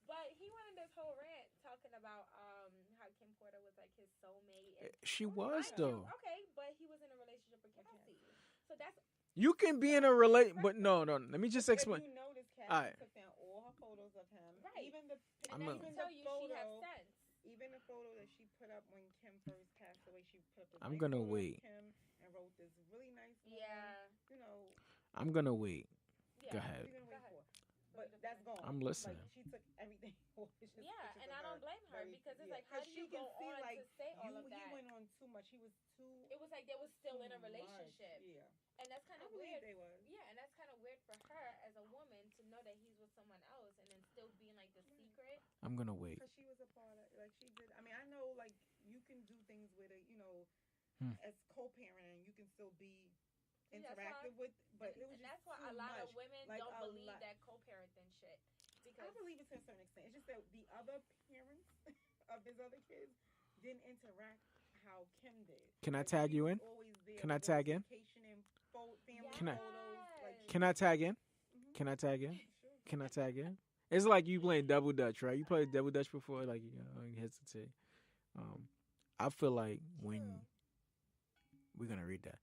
But he went on this whole rant talking about how Kim Porter was like his soulmate. And She was mind you, though. okay, but he was in a relationship with Cassie, so that's You can be in a but no. Let me just explain. If you notice, Cassie All right. took down all her photos of him. Right. Even the and I'm that a- can even tell the you she has photo, sense. even the photo that she put up when Kim first passed away, she put up this I'm nice gonna photo of wait. Kim and wrote this really nice one. Yeah. You know, I'm gonna wait. Yeah. Go ahead. what are you gonna Go wait ahead. for? But that's gone. I'm listening. Like she took everything. It's just Yeah, pictures and of I don't blame her very- because it's yeah. like, how 'Cause do she you can go see, on like, to say all of He that? went on too much. He was too. It was like they was still in a too much. relationship, Yeah. and that's kind I of believe weird. they was. Yeah, and that's kind of weird for her as a woman to know that he's with someone else and then still being like the secret. I'm gonna wait. Because she was a part of, like, she did. I mean, I know, like, you can do things with it, as co-parenting, you can still be Yeah, that's interactive why- with, but it was and just that's why too a lot much. of women Like, don't a believe lot. that co-parenting shit I because believe it to a certain extent. It's just that the other parents of his other kids didn't interact how Kim did. Can I Like, tag she you was in? always there, Can I whether it was tag in? vacationing, family Can I- photos. Like, Can I tag in? Mhm. Can I tag in? Sure. Can I tag in? It's like you playing double dutch, right? You played double dutch before, like you hesitate. I feel like when we're gonna read that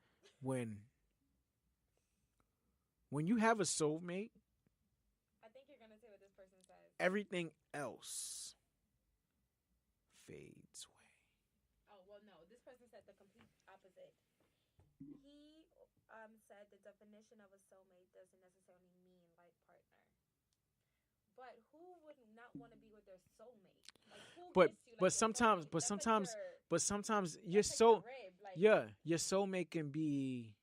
when you have a soulmate, I think you're gonna say what this person says. everything else fades away. Oh well, no. This person said the complete opposite. He said the definition of a soulmate doesn't necessarily mean life partner. But who would not want to be with their soulmate? Like who But- gets you like but your sometimes- soulmate? but That's sometimes- like your, But sometimes your that's like your soul, rib, like, your soulmate can be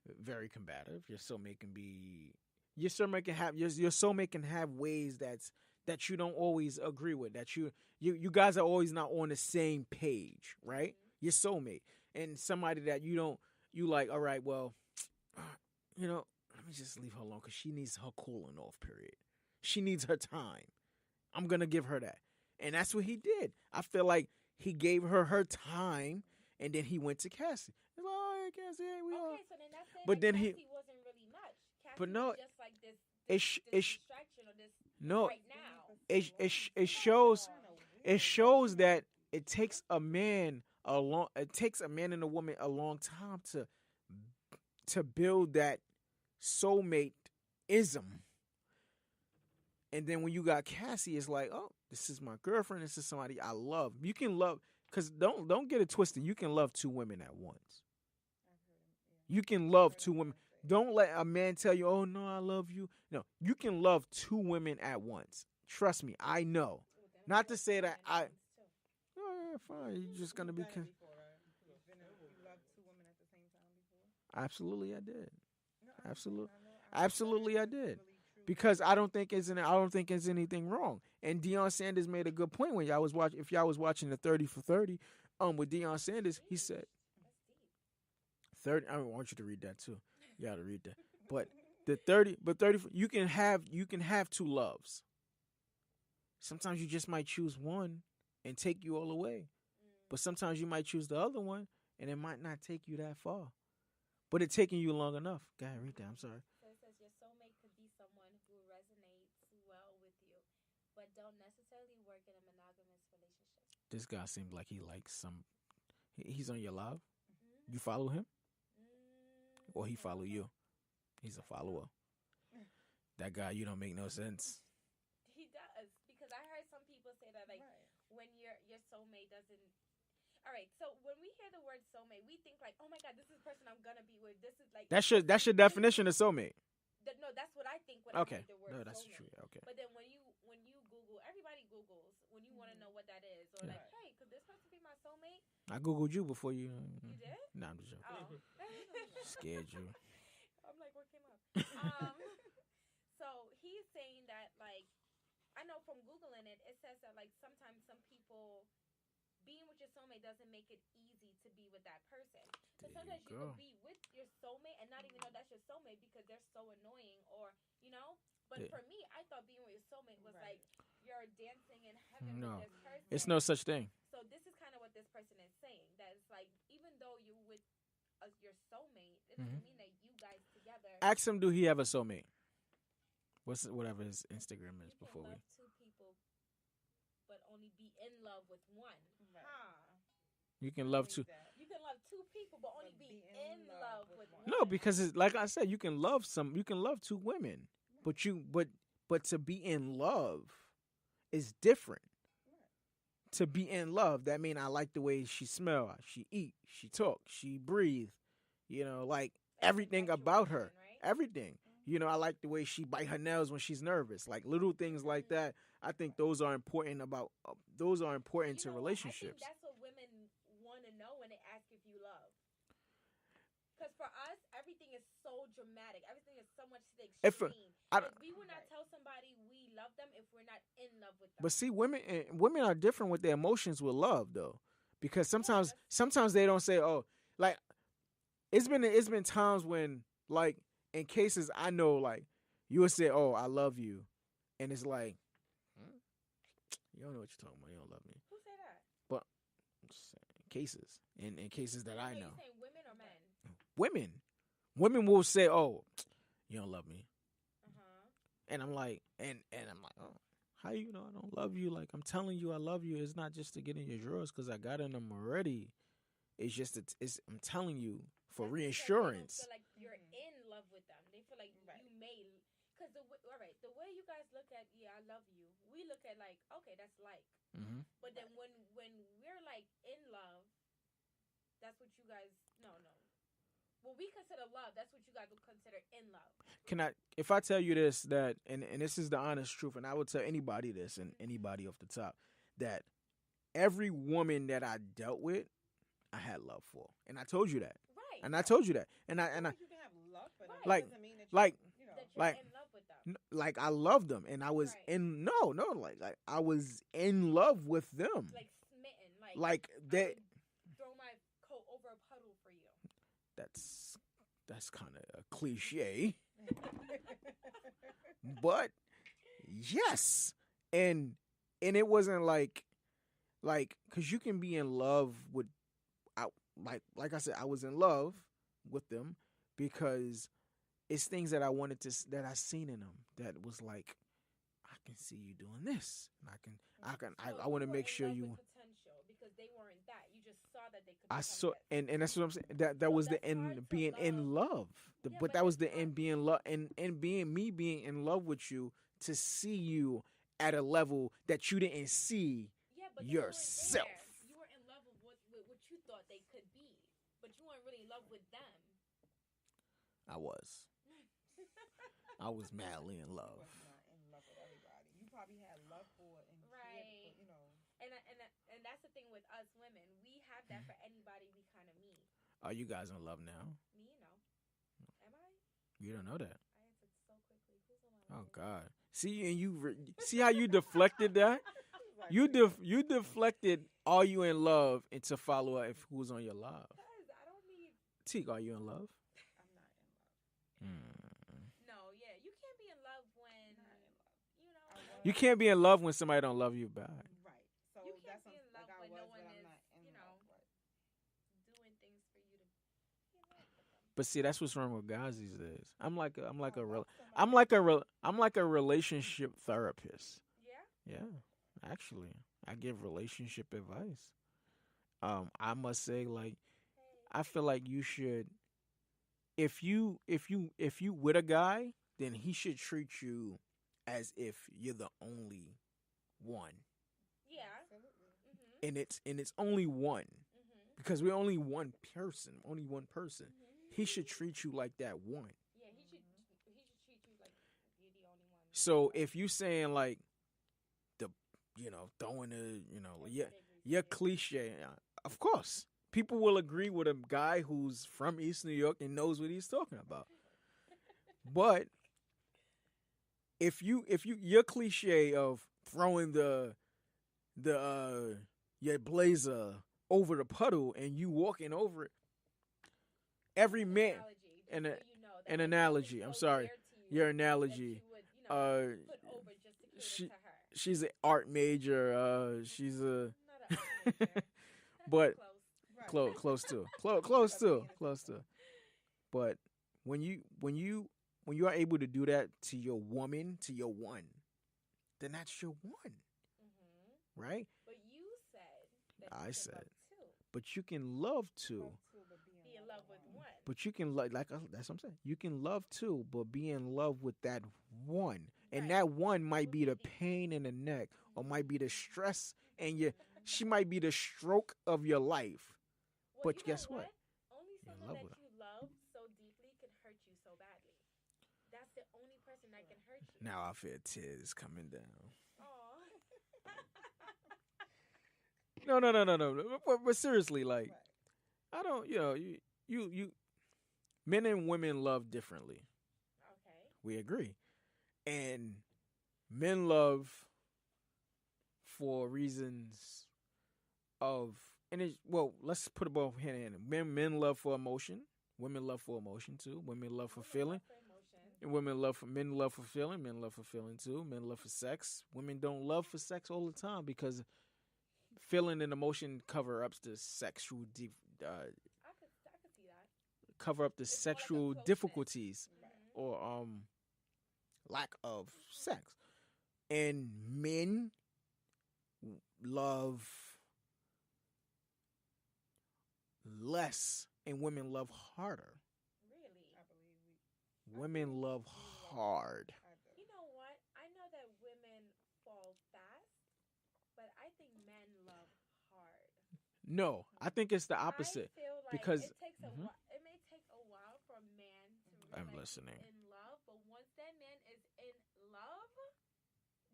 very combative. Your soulmate can have ways that you don't always agree with. That you guys are always not on the same page, right? Mhm. Your soulmate and somebody that you like. All right, well, let me just leave her alone because she needs her cooling off period. She needs her time. I'm gonna give her that, and that's what he did. I feel like he gave her time, and then he went to Cassie. He's like, "Oh, hey, Cassie, hey, we all." Okay, so then that's it. But Like, then he- Cassie wasn't really much. Cassie But no, was just like this it's distraction or this no, right now. it shows that it takes a man and a woman a long time to build that soulmate ism. And then when you got Cassie, it's like, oh, this is my girlfriend. This is somebody I love. You can love, because don't get it twisted. You can love two women at once. You can love two women. Don't let a man tell you, oh, no, I love you. No, you can love two women at once. Trust me, I know. Not to say that oh, yeah, fine. You're just going to be... You've done it before, right? You loved two women at the same time before? Absolutely, I did. No, Absolutely. I know Absolutely, I that's did. really true. Because I don't think it's anything wrong. And Deion Sanders made a good point when y'all was watching. If y'all was watching the 30 for 30, with Deion Sanders, he said 30. I want you to read that too. You got to read that. But the 30, you can have two loves. Sometimes you just might choose one and take you all the way. But sometimes you might choose the other one and it might not take you that far. But it's taking you long enough. Go ahead, read that. I'm sorry. So it says your soulmate could be someone who resonates well with you, but don't necessarily work in a monogamous relationship. This guy seems like he likes some. He's on your live. You follow him, or he follow you? He's a follower. That guy, you don't make no sense. He does, because I heard some people say that like when your soulmate doesn't. All right, so when we hear the word soulmate, we think like, oh my God, this is the person I'm gonna be with. This is like That's your definition of soulmate. No, that's what I think when Okay. I hear the word No, that's soulmate. true. Okay. But then when you Google, everybody Googles when you want to know what that is, or Yeah. like, hey, could this person be my soulmate? I googled you before you. You did? Nah, I'm just joking. Oh, Scared you. I'm like, what came up? So he's saying that like, I know from Googling it, it says that like sometimes some people being with your soulmate doesn't make it easy to be with that person. So There sometimes you you go. could be with your soulmate and not even know that's your soulmate because they're so annoying, or you know. But Yeah. for me, I thought being with your soulmate was Right. like you're dancing in heaven No. with this person. It's no such thing. So this is kind of what this person is saying. That it's like even though you're with your soulmate, it doesn't mean that you guys together. Ask him, do he have a soulmate? Whatever his Instagram is You before can we. love two people, but only be in love with one. Right. You can love Believe two. that. You can love two people, but only be in love with one. No, because it's like I said, you can love two women, but to be in love is different. To be in love, that mean I like the way she smell, she eat, she talk, she breathe. You know, like everything about her, Right? everything. You know, I like the way she bite her nails when she's nervous. Like little things like that. I think those are important those are important to You know what? relationships. I think that's what women want to know when they ask if you love. Because for us, everything is so dramatic. Everything is so much to the If extreme. I, Like, we would not tell somebody we love them if we're not in love with them. but see, women are different with their emotions with love though, because sometimes they don't say, oh, like it's been times when like in cases I know like you would say, oh, I love you, and it's like you don't know what you're talking about. You don't love me. Who say that? But I'm just saying, in cases that I Wait, know, you saying women or men? women will say, oh, you don't love me. Uh-huh. And I'm like, oh, how you know I don't love you? Like I'm telling you I love you. It's not just to get in your drawers because I got in them already. It's just I'm telling you for That's because reassurance. They don't feel like you're in love with them. They feel like you may. Because the way you guys look at I love you. We look at like okay, that's like. Mm-hmm. But then when we're like in love, that's what you guys no. What we consider love, that's what you guys would consider in love. If I tell you this, that, and this is the honest truth, and I would tell anybody this, and anybody off the top, that every woman that I dealt with, I had love for, and I told you that, Right. and I told you that, and I You can have love for them. Right. It Like- doesn't mean that like- you know. That you're like- in love with them. like I loved them, and I was Right. like I was in love with them, Like smitten. like I that. would throw my coat over a puddle for you. That's kind of a cliche, but yes, and it wasn't like because you can be in love with, like I said, I was in love with them because it's things that I wanted that I seen in them that was like I can see you doing this, and I want to you were make in sure love you. with potential because they weren't that. You just saw that they could. I become saw, this. and that's what I'm saying. That So was the that's hard end to being in love. Yeah, But but that was that's the end hard. being love, and being me being in love with you to see you at a level that you didn't see Yeah, but yourself. You were in love with what you thought they could be, but you weren't really in love with them. I was. I was madly in love. was not in love with everybody. You probably had love for and cared Right. for, you know. And that's the thing with us women. We have that for anybody we kind of meet. Are you guys in love now? Me, no. Am I? You don't know that. I answered so quickly. Who's on my Oh list? God. See, and see how you deflected that. Like, You deflected. Are you in love? And to follow up, if who's on your love. Because I don't need. Teak, are you in love? I'm not in love. No, yeah, you can't be in love when Not in love. you know. I was- You can't be in love when somebody don't love you back. Right. So You can't that's be in love like I when was, no but one I'm is, not in you love. know. Right. Doing things for you to be in love with them. But see, that's what's wrong with guys these days. I'm like a Love somebody. relationship therapist. Yeah. Yeah, actually, I give relationship advice. I must say, like, I feel like you should, if you with a guy, then he should treat you as if you're the only one, Yeah. Absolutely. Mhm. and it's only one Mhm. because we're only one person, Mhm. He should treat you like that one. Yeah, he should treat you like you're the only one. So if you saying like throwing your cliche, of course people will agree with a guy who's from East New York and knows what he's talking about. But if your cliche of throwing your blazer over the puddle and you walking over it. Every An man, analogy, just an so a- you know, that an if analogy. something I'm so sorry, dear to you your that analogy. you would, put over just to cater She to her. she's an art major. She's a Not an art major. but Close. Right. close to close to Opinion is close to. different. But when you are able to do that to your woman, to your one, then that's your one, Mm-hmm. right? But you said that I you can said, love two. but you can love two. Love too, but Be in love with one. But you can that's what I'm saying. You can love two, but be in love with that one, and Right. that one might Would be the be the- pain in the neck, or might be the stress, and she might be the stroke of your life. Well, But you guess know what? Only You're in someone love that with her. you love so deeply can hurt you so badly. That's the only person that can hurt you. Now I feel tears coming down. Aw. No. But seriously, like Right. I don't, you men and women love differently. Okay. We agree, and men love for reasons of and it's well let's put it both hand in hand. Men love for emotion, women love for emotion too, women love for feeling, For emotion. and men love for feeling, men love for feeling too, men love for sex, women don't love for sex all the time because feeling and emotion cover up the sexual I could see that. cover up the It's more like a sexual closeness. difficulties Mhm. or lack of sex, and men love less and women love harder. Really. I believe Women love hard. I do. You know what? I know that women fall fast, but I think men love hard. No, I think it's the opposite. I feel like because it takes a Mhm. while. It may take a while for a man to really I'm like, be listening. in love, but once that man is in love,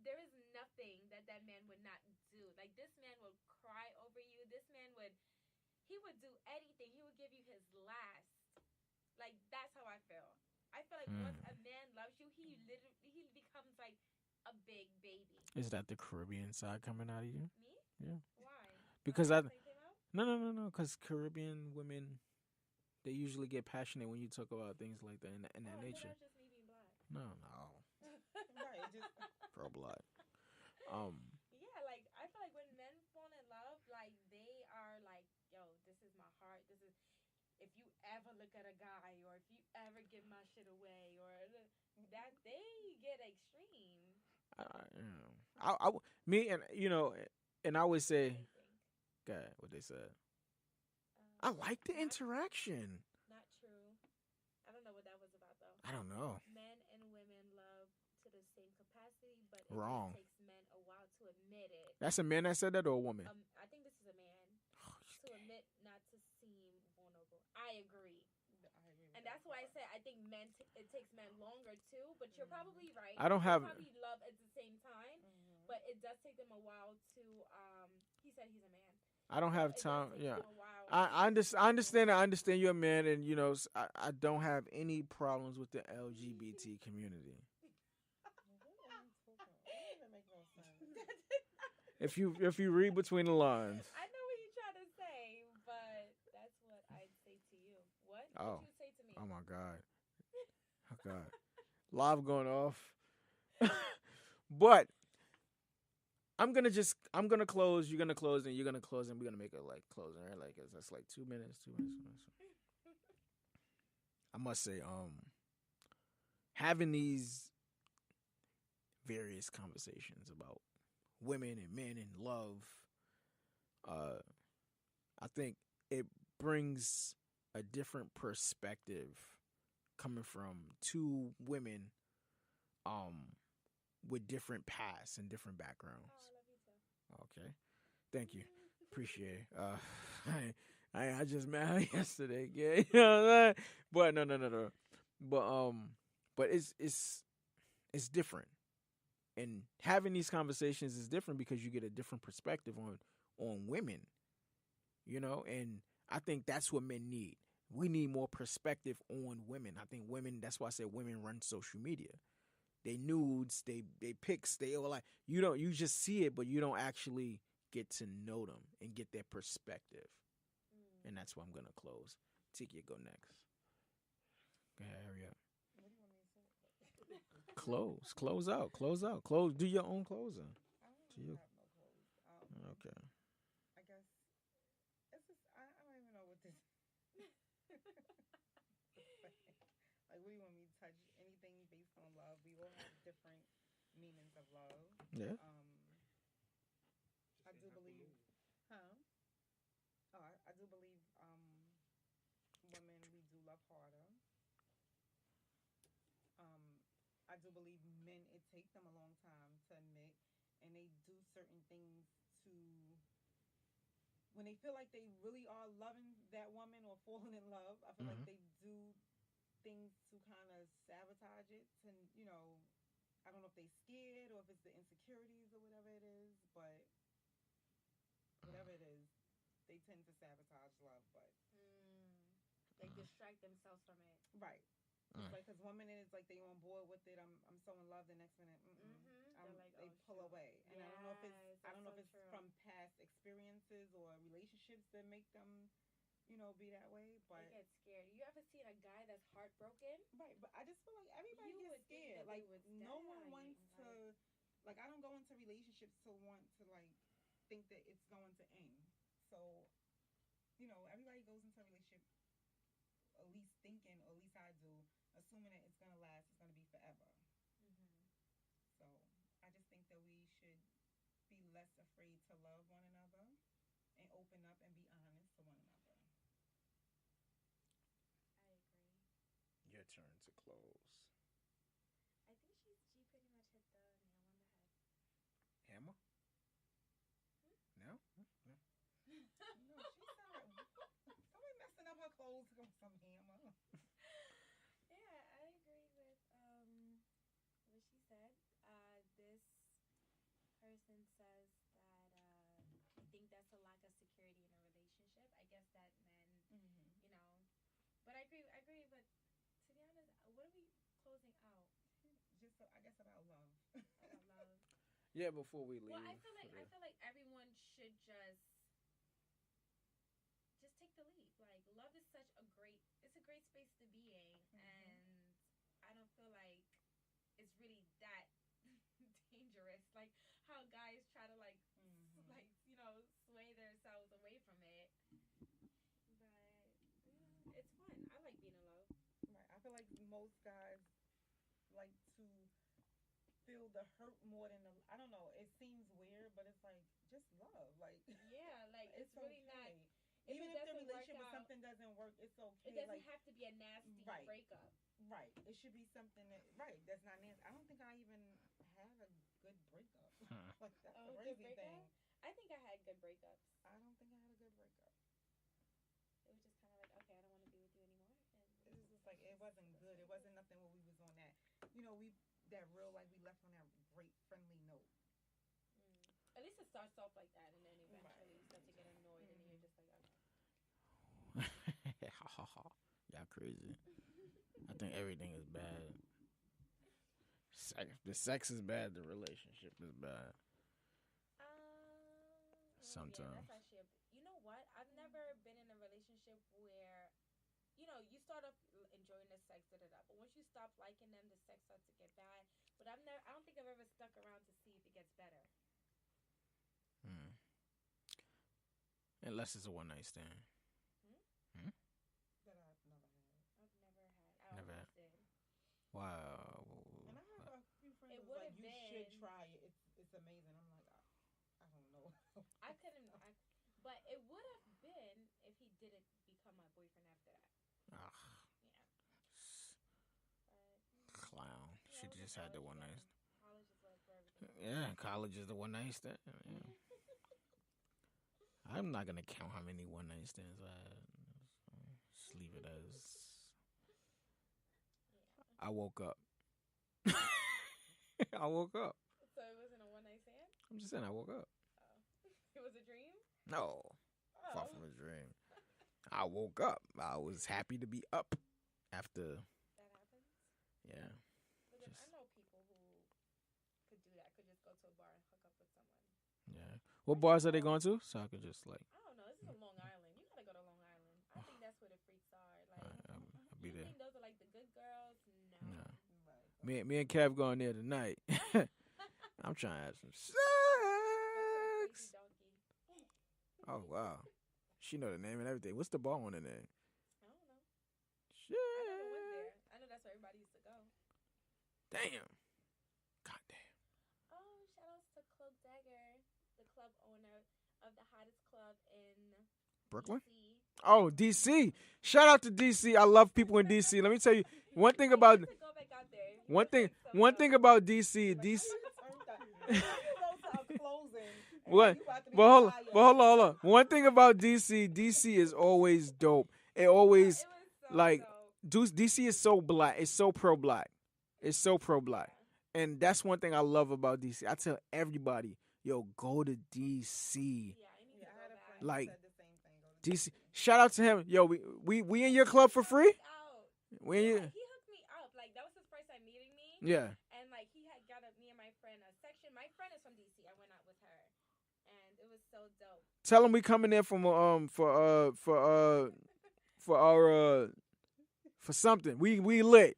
there is nothing that that man would not do. Like this man would cry over you. This man he would do anything. He would give you his last. Like that's how I feel. I feel like once a man loves you, he becomes like a big baby. Is that the Caribbean side coming out of you? Me? Yeah. Why? Because My I accent came out? no, because Caribbean women they usually get passionate when you talk about things like that in that I thought nature. that was just me being black. No, Right. Just pro blood. Yeah, like I feel like when men fall in love, like they are like, yo, this is my heart. This is if you ever look at a guy or if you ever give my shit away or that they get extreme. Me and and I would say, I think. God, what they said. I like the interaction. Not true. I don't know what that was about though. I don't know. Men and women love to the same capacity, but it Wrong. just takes men a while to admit it. That's a man that said that or a woman? I think this is a man to admit not to seem vulnerable. I agree. And that's why I say I think it takes men longer too. But you're probably right. I don't They have- probably love at the same time, but it does take them a while to. He said he's a man. I don't So have it does time. take Yeah. them a while I to- understand. I understand you're a man, and I don't have any problems with the LGBT community. what are you talking about? That doesn't make no sense. If you read between the lines, I know what you're trying to say, but that's what I'd say to you. What? Oh. What you say to me? oh my God, oh God, live going off. But I'm gonna close. You're gonna close, and you're gonna close, and we're gonna make it like closing, right? Like it's like 2 minutes. I must say, having these various conversations about women and men and love, I think it brings a different perspective coming from two women, with different pasts and different backgrounds. Oh, I love you too. Okay, thank you, appreciate it. I just met yesterday, yeah. You know what I'm saying? But no. But it's different, and having these conversations is different because you get a different perspective on women, and I think that's what men need. We need more perspective on women. I think women. That's why I said women run social media. They nudes, they pics, they all like you just see it, but you don't actually get to know them and get their perspective. And that's where I'm going to close. Tiki, go next. Go ahead, hurry up. What do you want me to say? Close out. Close. Do your own closing. I don't To really you. have no clothes. Okay. I guess it's just I don't even know what this. Like, what do you want me to touch? Anything based on love? We all have different meanings of love. Yeah. I do believe, huh? Oh, I do believe women, we do love harder. I do believe men, it takes them a long time to admit, and they do certain things to, when they feel like they really are loving that woman or falling in love, I feel like they do things to kind of sabotage it, to, I don't know if they scared or if it's the insecurities or whatever it is, but whatever it is, they tend to sabotage love, but They distract themselves from it. right. It's like, because 1 minute it's like they on board with it. I'm so in love. The next minute, Like, they pull shoot. away. And Yes, I don't know if it's true. from past experiences or relationships that make them, be that way. But They get scared. You ever seen a guy that's heartbroken? right. But I just feel like everybody You would gets think scared. that they Like, was no one dying, wants to. Like, I don't go into relationships to want to like think that it's going to end. So, everybody goes into a relationship at least thinking, or at least I do, assuming that it's going to last, it's going to be forever. So I just think that we should be less afraid to love one another and open up and be honest to one another. I agree. Your turn to close. I think she pretty much hit the nail on the head. Hammer? No? No. No, she sounded somebody messing up her clothes with some hammer. Yeah, I agree with what she said. This person says that I think that's a lack of security in a relationship. I guess that men, but I agree. But to be honest, what are we closing out? Just I guess about love. About love. Yeah, before we leave. Well, I feel like everyone should just take the leap. Like, love is it's a great space to be in, and I don't feel like it's really that dangerous. Like how guys try to sway themselves away from it. But it's fun. I like being in love. Right. I feel like most guys like to feel the hurt more than I don't know. It seems weird, but it's like just love. Like yeah, like it's really okay. not. Even if the relationship or something doesn't work, it's okay. It doesn't like, have to be a nasty breakup. Right. It should be something that's not nasty. I don't think I even had a good breakup. Like that's a crazy thing. I think I had good breakups. I don't think I had a good breakup. It was just kind of like, okay, I don't want to be with you anymore. And it was just like it wasn't good. It wasn't nothing where we was on that. That real like we left on that great friendly note. At least it starts off like that, and then eventually you start to get annoyed, and then you're just like, okay. Y'all crazy. I think everything is bad. The sex is bad. The relationship is bad. Sometimes. Yeah, that's actually you know what? I've never been in a relationship where, you start off enjoying the sex, but once you stop liking them, the sex starts to get bad. But I don't think I've ever stuck around to see if it gets better. Unless it's a one night stand. That I've never had. I've never had. Did. Wow. And I have a few friends It who was like, you been, should try it. It's amazing. I'm like, I don't know. I couldn't. But it would have been if he didn't become my boyfriend after that. Yeah. But, clown. Should have just had the one night. College is like for everything. Yeah, college is the one night stand. Yeah. I'm not gonna count how many one night stands I had. Just leave it as. I woke up. I woke up. So it wasn't a one night stand? I'm just saying I woke up. Oh. It was a dream? No. Far from a dream. I woke up. I was happy to be up after. That happens? Yeah. But then I know people who could do that, could just go to a bar and hook up with someone. Yeah. What bars are they going to? So I could just like. I don't know. This is a Long Island. You gotta go to Long Island. I think that's where the freaks are. Like, I'll be you there. think those are like the good girls? No. No. Right. Me and Kev going there tonight. I'm trying to have some Crazy sex. donkey. Oh wow, she know the name and everything. What's the bar on the name? I don't know. Shit. I never went there. I know that's where everybody used to go. Damn. God damn. Oh, shout outs to Club Dagger, the club owner of the hottest club in Brooklyn? DC. Oh, DC. Shout out to DC. I love people in DC. Let me tell you one thing about To go back out there. one thing. Like some, One thing about DC. DC. You go to a closing. and What? you about to be But hold on. fired. But hold on. One thing about DC. DC is always dope. It always it was so like dope. DC is so black. It's so pro black. It's so pro black. And that's one thing I love about DC. I tell everybody, yo, go to DC. Yeah, I need to Yeah, I go had a back. friend who Like, said the same thing. Go to DC. Shout out to him. Yo, we in your club for free? Out. We in Yeah, your, he hooked me up. Like, that was his first time meeting me. yeah. And, like, he had got me and my friend a section. My friend is from DC. I went out with her. And it was so dope. Tell him we coming there from for something. We lit.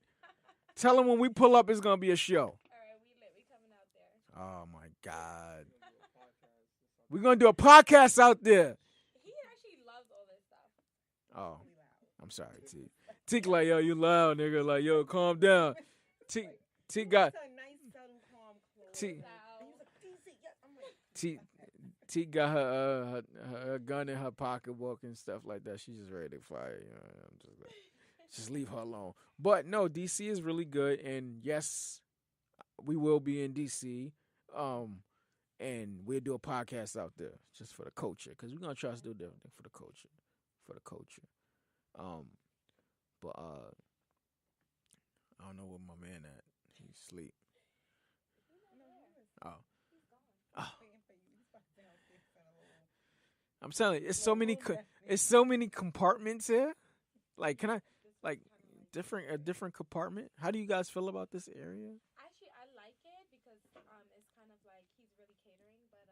Tell him when we pull up, it's gonna be a show. All right, we lit. We coming out there. Oh my God. We're gonna do a podcast out there. He actually loves all this stuff. Oh, I'm sorry, T. T like, yo, you loud, nigga. Like, yo, calm down. T got It's a nice, subtle, calm close. T And he's like, DC, yes. I'm like, T got her gun in her pocketbook and stuff like that. She's just ready to fire. You know, I'm just like, just leave her alone. But no, DC is really good, and yes, we will be in DC. And we'll do a podcast out there just for the culture, because we're gonna try to do different thing for the culture, But I don't know where my man at. He's asleep. Oh. waiting for you. He's about to downstairs in a little. I'm telling you, it's so many compartments here. Like, can I like a different compartment? How do you guys feel about this area? Actually, I like it because it's kind of like he's really catering, but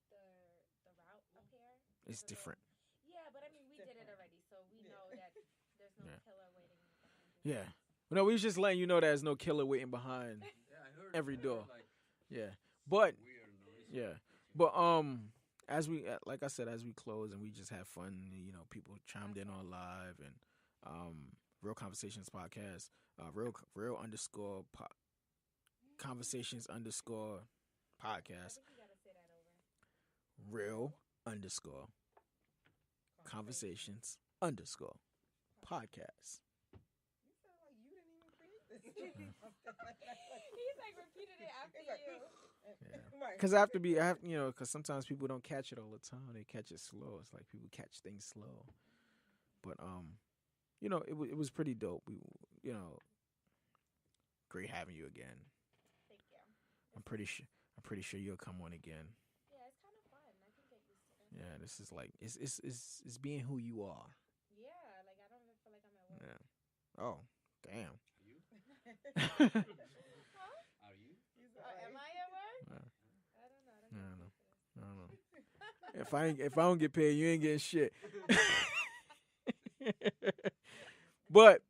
the route up here It's is a little- different. Yeah, but I mean, we did it already, so we know that there's no Yeah. killer waiting behind you. Yeah. No, we was just letting you know there's no killer waiting behind Yeah, I heard every door. Like, Yeah. But weird noise. yeah. But as we like I said, as we close and we just have fun, you know, people chimed in on live and Real Conversations podcast, real underscore conversations underscore I podcast, think you gotta say that over. real underscore conversations underscore podcast. You sound like you didn't even create this. He's like repeated it after He's like, you. Right. Because because sometimes people don't catch it all the time. They catch it slow. It's like people catch things slow. But you know, it was pretty dope. We, you know, great having you again. Thank you. I'm pretty sure you'll come on again. Yeah, it's kind of fun. I can get used to this. Yeah, this is like it's being who you are. Yeah, like I don't even feel like I'm at work. Yeah. Oh, damn. Are you? Am I at work? Yeah. I don't know. I don't know. I don't know. If I don't get paid, you ain't getting shit. But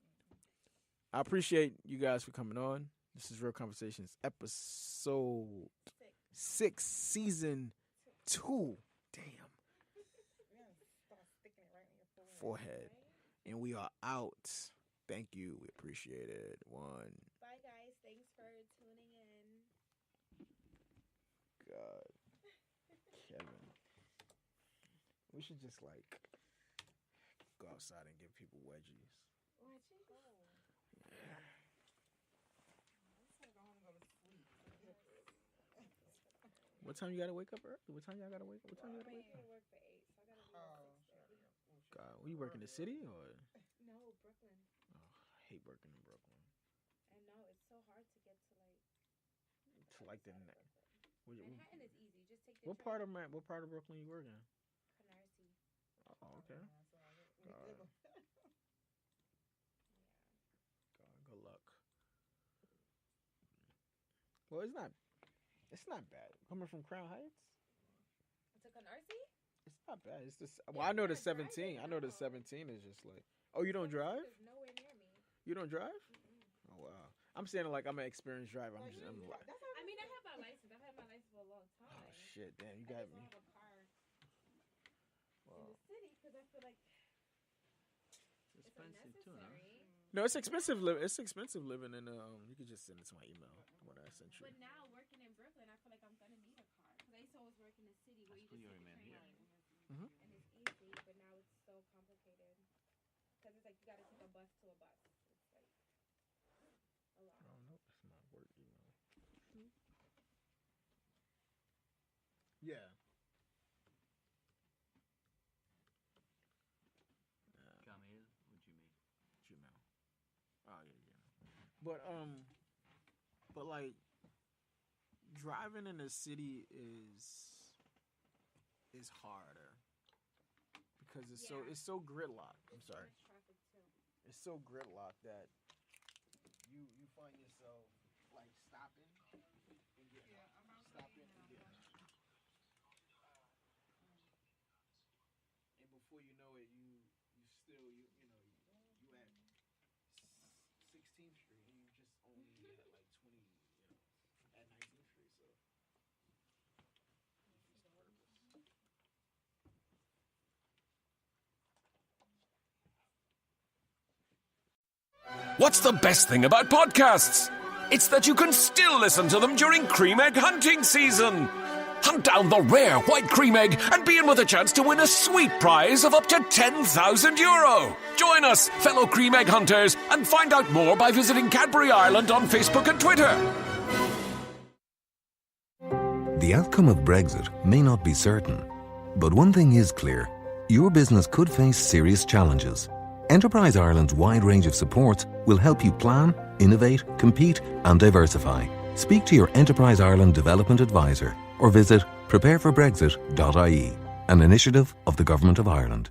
I appreciate you guys for coming on. This is Real Conversations, episode 6, season 2. Damn. Start sticking it right in your Forehead. And we are out. Thank you. We appreciate it. 1. Bye, guys. Thanks for tuning in. God. Kevin. We should just like go outside and give people wedgies. Where'd you go? Yeah. I'm just gonna go home and go to sleep. What time you gotta wake up early? What time y'all gotta wake up? What time you I gotta wake gotta up? work for 8, so I gotta leave Oh, at 6:30. God, were you working in the city or? No, Brooklyn. Oh, I hate working in Brooklyn. I know it's so hard to get to like. To like the Brooklyn. Manhattan is easy. Just take the what part of Brooklyn you work in? Canarsie. Oh, okay. God. God, good luck. Well, it's not bad. Coming from Crown Heights? to Canarsie? It's not bad. It's just well, I know the 17. I know the 17 is just like. Oh, you don't drive? It's nowhere near me. You don't drive? Oh wow. I'm saying like I'm an experienced driver. I'm just. I'm like, I mean, I have my license. I've had my license for a long time. oh shit, damn, you I got just me. don't have a car in the city because I feel like it's expensive too, no? unnecessary. No, it's expensive. It's expensive living in. You could just send it to my email when I sent you. But now working in Brooklyn, I feel like I'm gonna need a car because I used to always work in the city where you That's just what take you the meant train here. Mhm. and it's easy. But now it's so complicated because it's like you gotta take a bus to a bus. It's like a lot. Oh no, that's my work email. Yeah. Camille, what you mean? Gmail. Oh yeah. But like driving in the city is harder because it's so gridlocked. I'm sorry. There's traffic too. It's so gridlocked that you find yourself like stopping and getting stopping and getting and before you know it you still you at 16th Street and you just only at like 20 at 19th Street so What's the best thing about podcasts? It's that you can still listen to them during cream egg hunting season. Hunt down the rare white cream egg and be in with a chance to win a sweet prize of up to €10,000. Join us, fellow cream egg hunters, and find out more by visiting Cadbury Ireland on Facebook and Twitter. The outcome of Brexit may not be certain, but one thing is clear. Your business could face serious challenges. Enterprise Ireland's wide range of supports will help you plan, innovate, compete and diversify. Speak to your Enterprise Ireland Development Advisor or visit prepareforbrexit.ie, an initiative of the Government of Ireland.